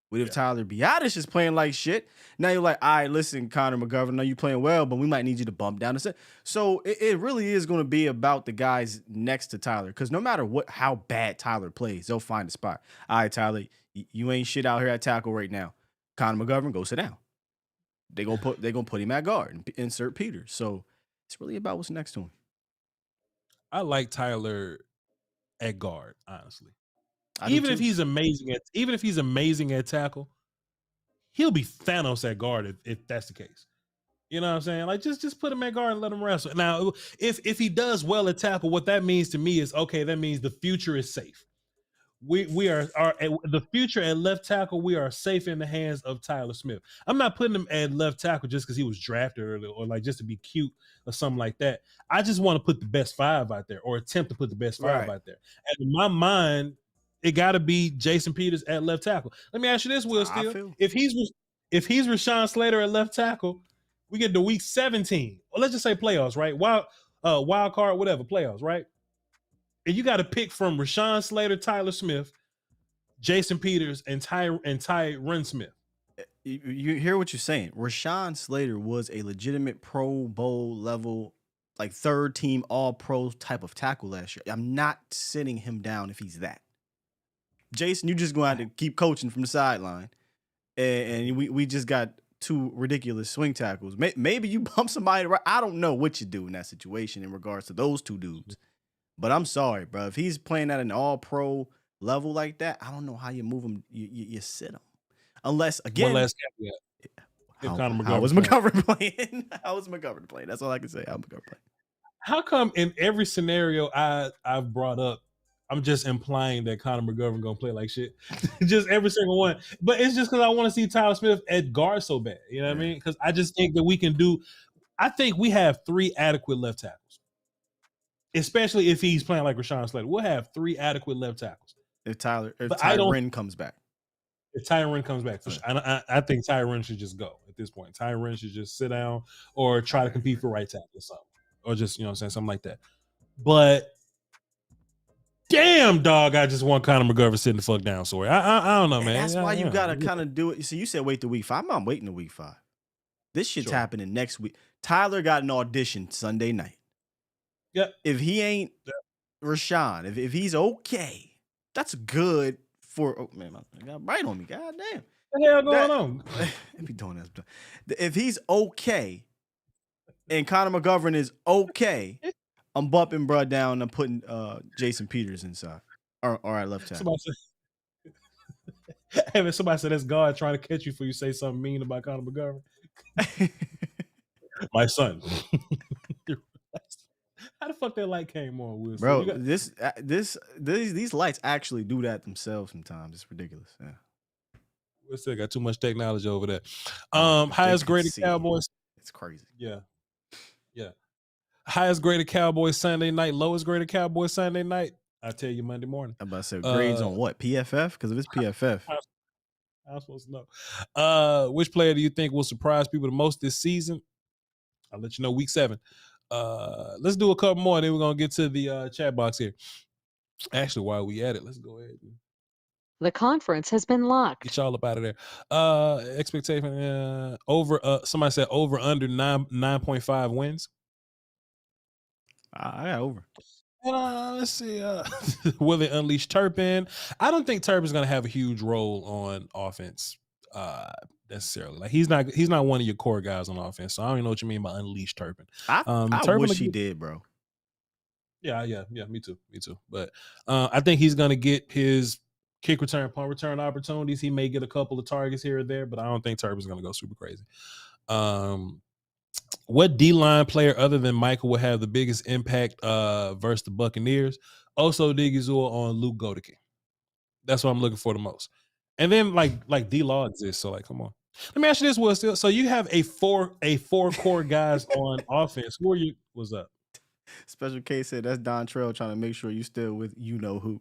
What if Tyler Biadasz is playing like shit? Now you're like, all right, listen, Connor McGovern, now you playing well, but we might need you to bump down the set. So it really is going to be about the guys next to Tyler, because no matter how bad Tyler plays, they'll find a spot. All right, Tyler, you ain't shit out here at tackle right now. Connor McGovern, go sit down. They're gonna put him at guard and insert Peters. So it's really about what's next to him. I like Tyler at guard, honestly. Even if he's amazing at tackle, he'll be Thanos at guard if that's the case. You know what I'm saying? Like just put him at guard and let him wrestle. Now, if he does well at tackle, what that means to me is okay. That means the future is safe. We are the future at left tackle. We are safe in the hands of Tyler Smith. I'm not putting him at left tackle just because he was drafted or like just to be cute or something like that. I just want to put the best 5 out there or attempt to put the best 5 out there. And in my mind, it got to be Jason Peters at left tackle. Let me ask you this, Will Steele. If he's Rashawn Slater at left tackle, we get to week 17. Or let's just say playoffs, right? Wild card, whatever, playoffs, right? And you got to pick from Rashawn Slater, Tyler Smith, Jason Peters, and Tyron Smith. You hear what you're saying. Rashawn Slater was a legitimate Pro Bowl level like third team all pro type of tackle last year. I'm not sitting him down if he's that. Jason, you just going to have to keep coaching from the sideline. And we just got two ridiculous swing tackles. Maybe you bump somebody. I don't know what you do in that situation in regards to those two dudes. But I'm sorry, bro. If he's playing at an all pro level like that, I don't know how you move him. You sit him. Unless, again. One last caveat. How was McGovern playing? How was McGovern playing? That's all I can say. How McGovern playing? How come in every scenario I've brought up, I'm just implying that Conor McGovern gonna play like shit? Just every single one. But it's just because I want to see Tyler Smith at guard so bad. You know what I mean? Because I just think that we can do. I think we have 3 adequate left tackles, especially if he's playing like Rashawn Slater. We'll have 3 adequate left tackles. If Tyron comes back. If Tyron comes back, for sure. I think Tyron should just go at this point. Tyron should just sit down or try to compete for right tackle or something. Or just, you know what I'm saying, something like that. But damn, dog, I just want Conor McGovern sitting the fuck down. Sorry. I don't know, man. That's why you got to kind of do it. So you said wait till week 5. I'm not waiting to week 5. This shit's happening next week. Tyler got an audition Sunday night. Yep. If he ain't Rashawn, if he's okay, that's good for. Oh, man, I got right on me. God damn. What the hell going on? If he doing that, if he's okay, and Conor McGovern is okay, I'm bumping bro down and I'm putting Jason Peters inside. Or our left tackle. Somebody said that's God trying to catch you before you say something mean about Conor McGovern. My son. How the fuck that light came on, Will? Bro, these lights actually do that themselves sometimes. It's ridiculous. Yeah. We still got too much technology over there. Highest graded Cowboys. It's crazy. Yeah. Highest graded Cowboys Sunday night, lowest graded Cowboys Sunday night. I'll tell you Monday morning. I'm about to say grades on what? PFF? Because if it's PFF. I'm supposed to know. Which player do you think will surprise people the most this season? I'll let you know week 7. Let's do a couple more, then we're going to get to the chat box here. Actually, while we at it, let's go ahead. The conference has been locked. Get y'all up out of there. Expectation over. Somebody said over under 9.5 wins. I got over. Let's see. Will they unleash Turpin? I don't think Turpin's going to have a huge role on offense necessarily. Like he's not one of your core guys on offense. So I don't even know what you mean by unleash Turpin. I wish he did, bro. Yeah. Me too. But I think he's going to get his kick return, punt return opportunities. He may get a couple of targets here or there, but I don't think Turpin's going to go super crazy. What D-line player other than Micah will have the biggest impact versus the Buccaneers? Also, Digizua on Luke Goedeke. That's what I'm looking for the most. And then like D-Law exists, so like, come on. Let me ask you this, Will. Still, so you have a four core guys on offense. Who are you? What's up? Special case said that's Don Trail trying to make sure you still with you know who.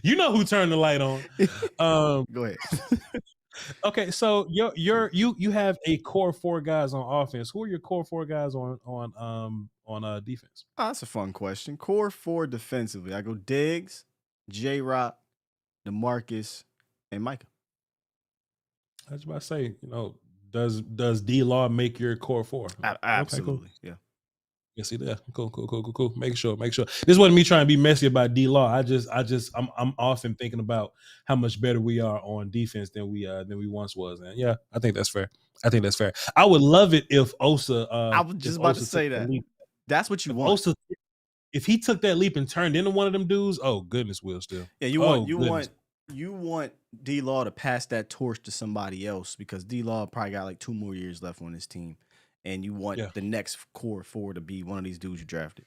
You know who turned the light on. Go ahead. Okay, so you have a core 4 guys on offense. Who are your core 4 guys on defense? Oh, that's a fun question. Core 4 defensively. I go Diggs, J-Rock, DeMarcus, and Micah. I was about to say, does D-Law make your core 4? Absolutely, okay, cool. Yeah. Yes, he does. Cool. Make sure. This wasn't me trying to be messy about D-Law. I'm often thinking about how much better we are on defense than we once was. And yeah, I think that's fair. I would love it if Osa. I was just about to say that. That's what you want. Osa, if he took that leap and turned into one of them dudes, oh goodness, Will still. Yeah, you want D-Law to pass that torch to somebody else because D-Law probably got like 2 more years left on his team. And you want the next core 4 to be one of these dudes you drafted.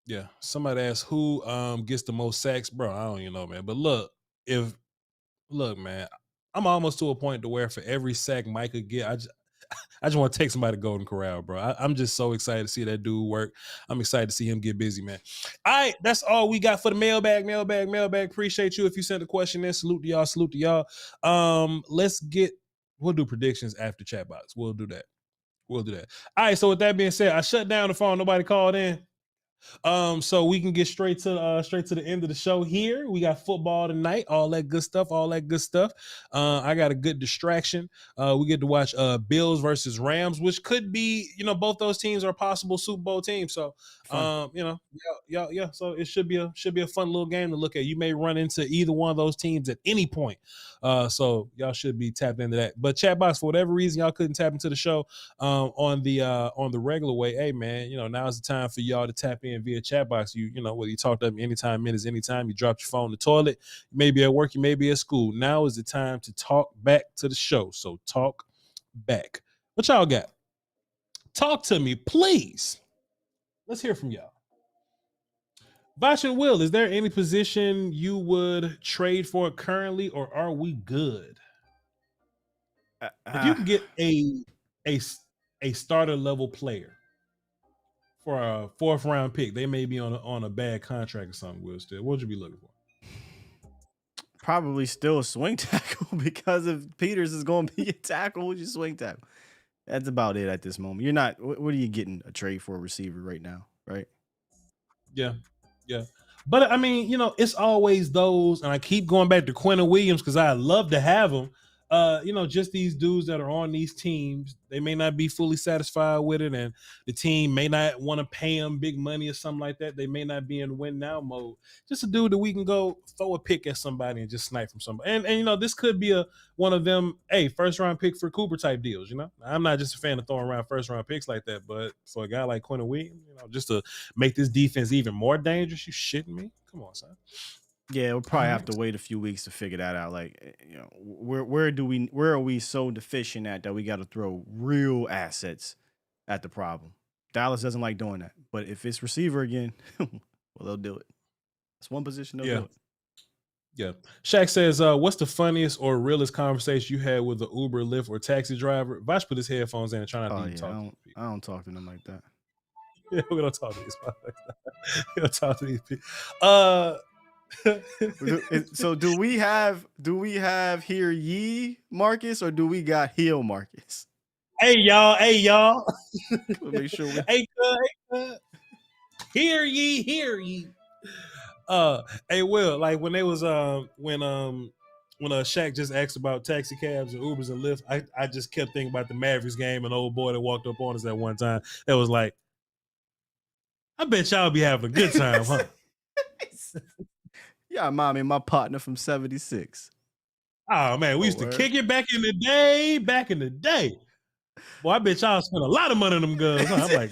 Yeah. Somebody asked who gets the most sacks, bro. I don't even know, man. But look, man, I'm almost to a point to where for every sack Mike could get, I just want to take somebody to Golden Corral, bro. I'm just so excited to see that dude work. I'm excited to see him get busy, man. All right, that's all we got for the mailbag. Appreciate you if you sent a question in. Salute to y'all. We'll do predictions after chat box. We'll do that. All right, so with that being said, I shut down the phone. Nobody called in. So we can get straight to the end of the show here. We got football tonight, all that good stuff. I got a good distraction. We get to watch Bills versus Rams, which could be, both those teams are possible Super Bowl teams. So yeah. So it should be a fun little game to look at. You may run into either one of those teams at any point. So y'all should be tapped into that. But chat box, for whatever reason, y'all couldn't tap into the show on the regular way. Hey man, now's the time for y'all to tap in via chat box. Whether you talk to them anytime, minutes, anytime, you dropped your phone in the toilet, you may be at work, you may be at school. Now is the time to talk back to the show. So talk back. What y'all got? Talk to me, please. Let's hear from y'all. Voch and Will, is there any position you would trade for currently, or are we good? If you could get a starter level player for a 4th round pick, they may be on a bad contract or something. Will, still, what would you be looking for? Probably still a swing tackle, because if Peters is going to be a tackle, would you swing tackle? That's about it at this moment. You're not. What are you getting a trade for a receiver right now? Right? Yeah. But I mean, it's always those, and I keep going back to Quentin Williams because I love to have him. Just these dudes that are on these teams, they may not be fully satisfied with it, and the team may not want to pay them big money or something like that. They may not be in win now mode. Just a dude that we can go throw a pick at somebody and just snipe from somebody. And this could be one of them, first round pick for Cooper type deals. I'm not just a fan of throwing around first round picks like that, but for a guy like Quentin Williams, just to make this defense even more dangerous, you shitting me? Come on, son. Yeah, we'll probably have to wait a few weeks to figure that out. Like, where are we so deficient at that we got to throw real assets at the problem? Dallas doesn't like doing that, but if it's receiver again, well, they'll do it. That's one position they'll do it. Yeah. Shaq says, what's the funniest or realest conversation you had with an Uber, Lyft, or taxi driver? Voch put his headphones in and try not to even talk to people. I don't talk to them like that. Yeah, we don't talk to these people. We don't talk to these people. So do we have hear ye Marcus, or do we got heel Marcus? Hey y'all. Make sure Hey, hear ye. Hey Will, like when they was when Shaq just asked about taxi cabs and Ubers and Lyft, I just kept thinking about the Mavericks game and the old boy that walked up on us at one time that was like, I bet y'all be having a good time, huh? Yeah, mommy, my partner from 76. Oh man, we used to kick it back in the day. Boy, I bet y'all spent a lot of money on them guns. Huh? I'm like,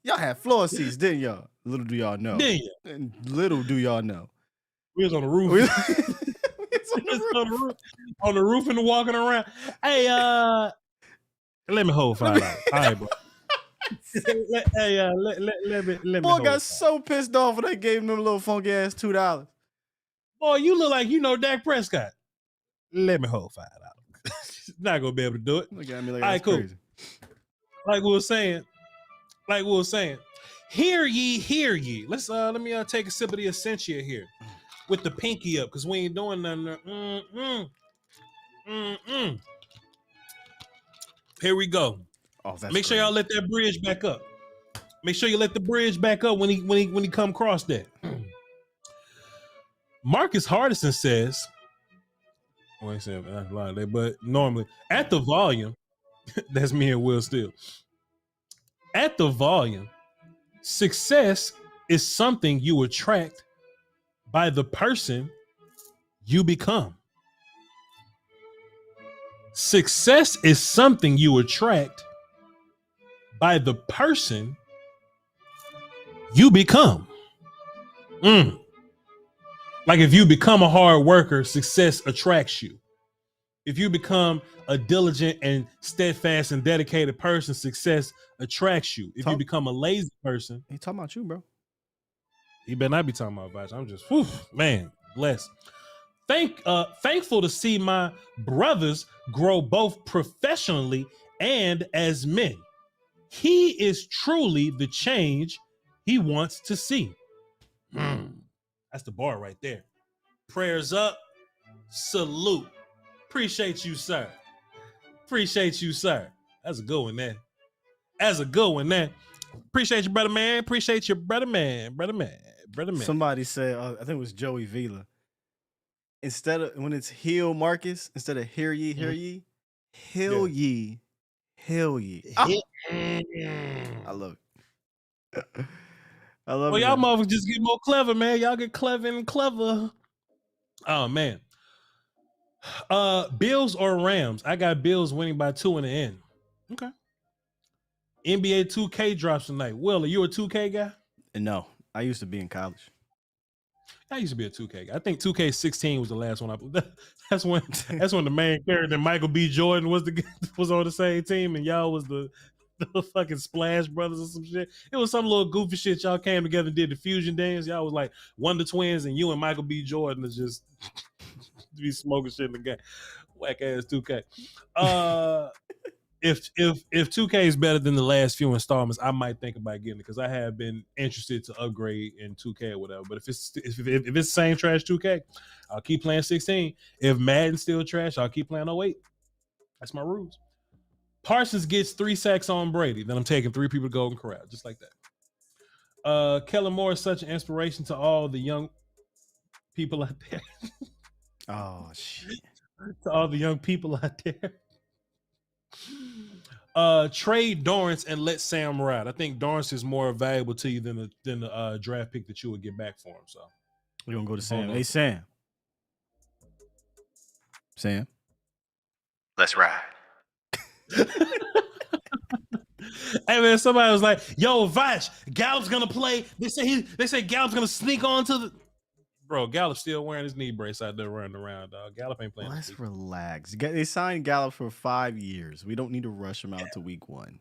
y'all had floor seats, didn't y'all? Little do y'all know. Didn't Little do y'all know. We was on the roof. On the roof and walking around. Hey, let me hold $5. All right, bro. Let me. Boy got so pissed off when they gave him them little funky ass $2. Boy, you look like Dak Prescott. Let me hold $5. Not gonna be able to do it. Look at me like all right, cool. Crazy. Like we were saying. Hear ye. Let's let me take a sip of the Essentia here with the pinky up, because we ain't doing nothing there. Here we go. Oh, that's Make sure y'all let that bridge back up. Make sure you let the bridge back up when he come across that. Marcus Hardison says, I ain't saying that's a lot there, but normally at the volume, that's me and Will Steele. At the volume, success is something you attract by the person you become. Success is something you attract by the person you become. Like if you become a hard worker, success attracts you. If you become a diligent and steadfast and dedicated person, success attracts you. If you become a lazy person, he talking about you, bro. He better not be talking about Voch. I'm just, man, blessed. Thankful to see my brothers grow both professionally and as men. He is truly the change he wants to see. That's the bar right there. Prayers up. Salute. Appreciate you, sir. That's a good one there. Appreciate you, brother man. Appreciate you, brother man. Somebody said, I think it was Joey Vila. Instead of when it's heel Marcus, instead of hear ye, hill ye. Oh, I love it. I love Well, it. y'all man. motherfuckers just get more clever, man. Y'all get clever and clever. Oh man. Bills or Rams? I got Bills winning by 2 in the end. Okay. NBA 2K drops tonight. Will, are you a 2K guy? No, I used to be in college. I used to be a 2K guy. I think 2K16 was the last one I played. That's when the main character Michael B. Jordan was on the same team, and y'all was the fucking Splash Brothers or some shit. It was some little goofy shit. Y'all came together and did the fusion dance. Y'all was like Wonder Twins, and you and Michael B. Jordan is just be smoking shit in the game. Whack ass 2K. If 2K is better than the last few installments, I might think about getting it because I have been interested to upgrade in 2K or whatever. But if it's the same trash 2K, I'll keep playing 16. If Madden's still trash, I'll keep playing 08. That's my rules. Parsons gets 3 sacks on Brady, then I'm taking 3 people to Golden Corral, just like that. Kellen Moore is such an inspiration to all the young people out there. Oh shit! To all the young people out there. Trade Dorrance and let Sam ride. I think Dorrance is more valuable to you than the draft pick that you would get back for him. So we're gonna go to Sam. Hey Sam. Let's ride. Hey man, somebody was like, "Yo, Voch, Gallup's gonna play." They say Gallup's gonna sneak on to the. Bro, Gallup's still wearing his knee brace out there running around, dog. Gallup ain't playing. Let's relax. They signed Gallup for 5 years. We don't need to rush him out to week 1.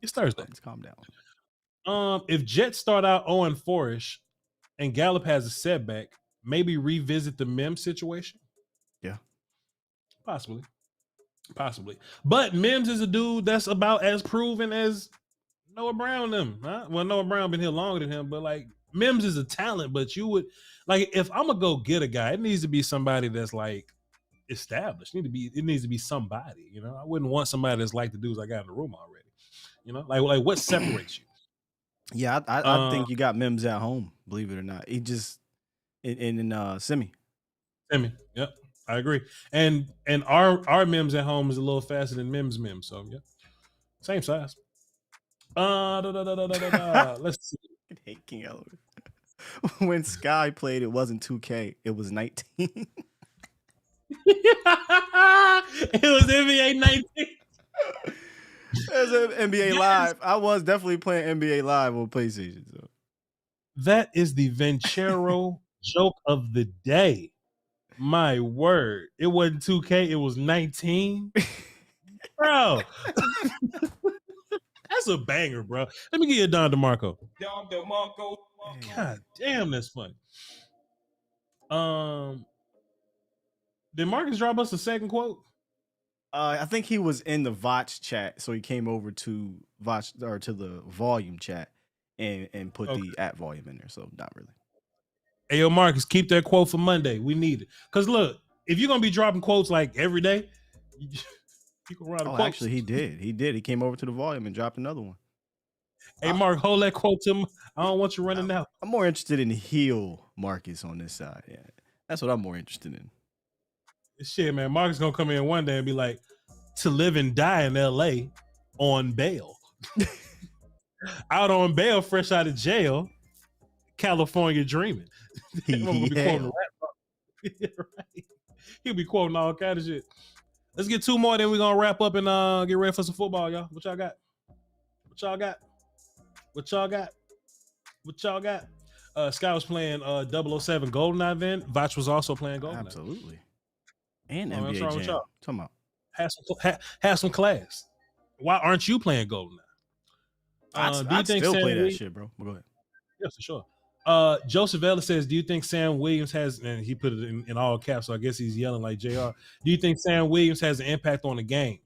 It's Thursday. Let's calm down. If Jets start out 0-4-ish and Gallup has a setback, maybe revisit the Mims situation. Yeah, possibly. But Mims is a dude that's about as proven as Noah Brown them. Huh? Well, Noah Brown been here longer than him, but like Mims is a talent. But you would like if I'm gonna go get a guy, it needs to be somebody that's like established. It needs to be somebody. You know, I wouldn't want somebody that's like the dudes I got in the room already. You know, like what separates you? Yeah, I think you got Mims at home. Believe it or not, he just in semi. Yep, I agree. And our Mims at home is a little faster than Mims. So yeah, same size. Let's see. I hate King Elwood. When Sky played, it wasn't 2K. It was 19. It was NBA 19. It was NBA Live. I was definitely playing NBA Live on PlayStation. So. That is the Venchero joke of the day. My word. It wasn't 2K. It was 19. Bro. That's a banger, bro. Let me get you a Don DeMarco. God damn, that's funny. Did Marcus drop us a second quote? I think he was in the Voch chat, so he came over to Voch or to the volume chat and put the @ volume in there. So not really. Hey, yo, Marcus, keep that quote for Monday. We need it. Because look, if you're gonna be dropping quotes like every day, you can run a quote. Actually, he did. He came over to the volume and dropped another one. Hey, Mark, hold that quote to him. I don't want you running out. I'm more interested in heel Marcus on this side. Yeah, that's what I'm more interested in. Shit, man. Marcus gonna come in one day and be like, "To live and die in LA on bail, out on bail, fresh out of jail, California dreaming." Yeah. Right. He'll be quoting all kind of shit. Let's get 2 more, then we're gonna wrap up and get ready for some football, y'all. What y'all got? Sky was playing 007 GoldenEye then. Voch was also playing GoldenEye. Absolutely. And NBA what's wrong with Jam. y'all? Talking about. Have some class. Why aren't you playing GoldenEye? I still play that shit, bro. But go ahead. Yeah, for sure. Joseph Ellis says, do you think Sam Williams has, and he put it in all caps, so I guess he's yelling like JR. Do you think Sam Williams has an impact on the game?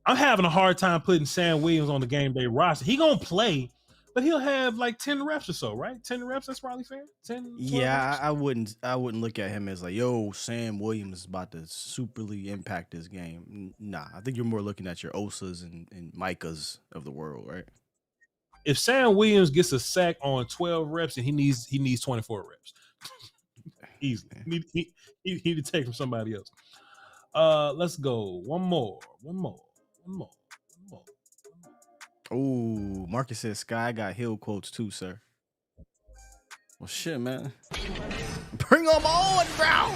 I'm having a hard time putting Sam Williams on the game day roster. He gonna play, but he'll have like 10 reps or so, right? 10 reps, that's probably fair. 10, yeah, reps. I wouldn't look at him as like, yo, Sam Williams is about to superly impact this game. Nah, I think you're more looking at your Osas and Micahs of the world, right? if Sam Williams gets a sack on 12 reps and he needs 24 reps. Easily. He need to take from somebody else. Let's go. One more. Oh, Marcus says Sky got Hill quotes too, sir. Well, shit, man. Bring them on, bro.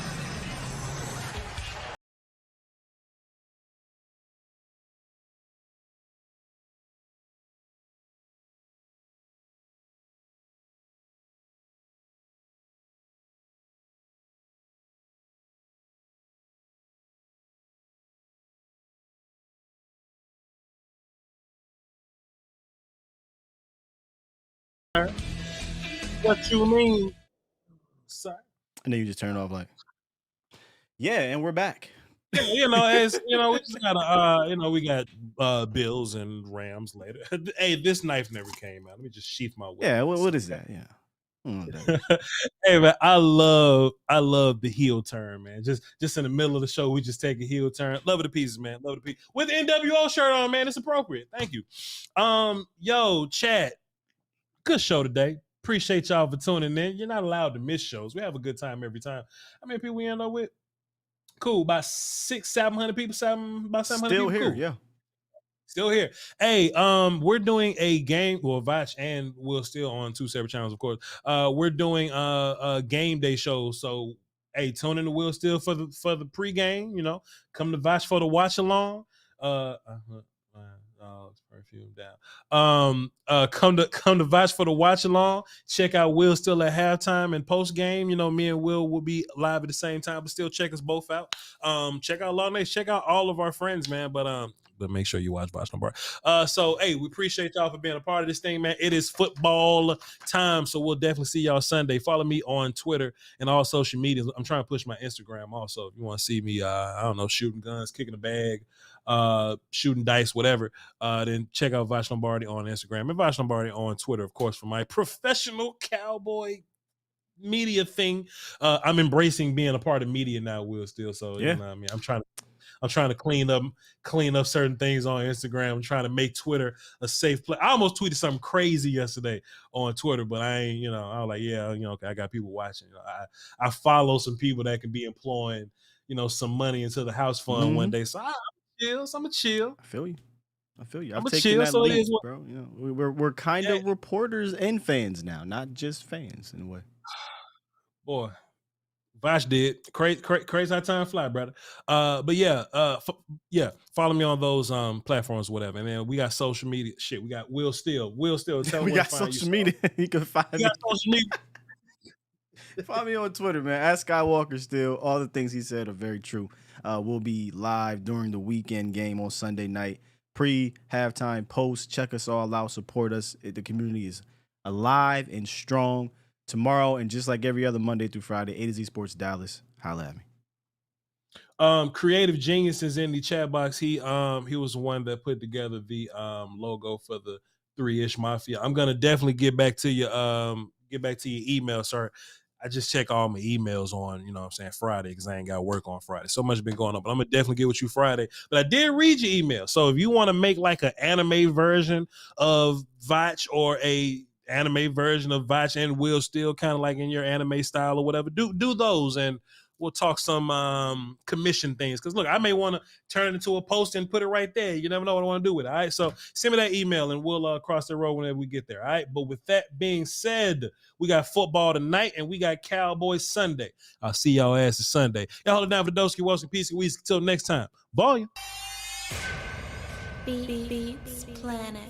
What you mean, sir? And then you just turn off like, yeah, and we're back. You know, as you know, we just gotta we got Bills and Rams later. Hey, this knife never came out. Let me just sheath my weapon. Yeah, what is that? Yeah. Hey man, I love the heel turn, man. Just in the middle of the show, we just take a heel turn. Love it to pieces, man. Love it to pieces. With the NWO shirt on, man. It's appropriate. Thank you. Yo, chat. Good show today. Appreciate y'all for tuning in. You're not allowed to miss shows. We have a good time every time. How many people we end up with? Cool. About 700 people. About 700 Still people. here, Cool. yeah. Still here. Hey, we're doing a game. Well, Voch and Will still on two separate channels, of course. We're doing a game day show. So, hey, tune in to Will still for the pregame. You know, come to Voch for the watch along. It's perfume down. Come to Voch for the watch along. Check out Will still at halftime and post game. You know, me and Will will be live at the same time, but still check us both out. Check out Law Nation. Check out all of our friends, man. But make sure you watch Voch Lombardi. So hey, we appreciate y'all for being a part of this thing, man. It is football time, so we'll definitely see y'all Sunday. Follow me on Twitter and all social media. I'm trying to push my Instagram also. If you want to see me, I don't know, shooting guns, kicking a bag, shooting dice, whatever, then check out Voch Lombardi on Instagram and Voch Lombardi on Twitter, of course, for my professional cowboy media thing. I'm embracing being a part of media now, Will, still. So yeah. You know what I mean? I'm trying to clean up certain things on Instagram. I'm trying to make Twitter a safe place. I almost tweeted something crazy yesterday on Twitter, but I ain't, I was like, yeah, okay, I got people watching. I follow some people that can be employing, some money into the house fund one day. So I'm gonna chill. I feel you. I'm I've taken that leap, bro. We're kind of reporters and fans now, not just fans in a way. Boy. Voch did crazy how time fly, brother. But yeah, follow me on those platforms, whatever. And then we got social media. Shit, we got Will Steele. Tell we got social media. You can find me. Social media. Follow me on Twitter, man. Ask Skywalker Steele. All the things he said are very true. We'll be live during the weekend game on Sunday night. Pre-halftime post. Check us all out. Support us. The community is alive and strong. Tomorrow, and just like every other Monday through Friday, A to Z Sports Dallas. Holla at me. Creative Genius is in the chat box. He was the one that put together the logo for the 3-ish Mafia. I'm gonna definitely get back to you. Get back to your email, sir. I just check all my emails on, Friday, because I ain't got work on Friday. So much been going on, but I'm gonna definitely get with you Friday. But I did read your email. So if you want to make like an anime version of Voch or a anime version of Voch and Will Steele, kind of like in your anime style or whatever, do those, and we'll talk some commission things. Because look, I may want to turn it into a post and put it right there. You never know what I want to do with it. All right, so send me that email and we'll cross the road whenever we get there. All right, but with that being said, we got football tonight and we got Cowboys Sunday. I'll see y'all asses Sunday. Y'all hold it down for Dosky, Wilson, Peace and Weezy. Until next time, volume. Beats Planet.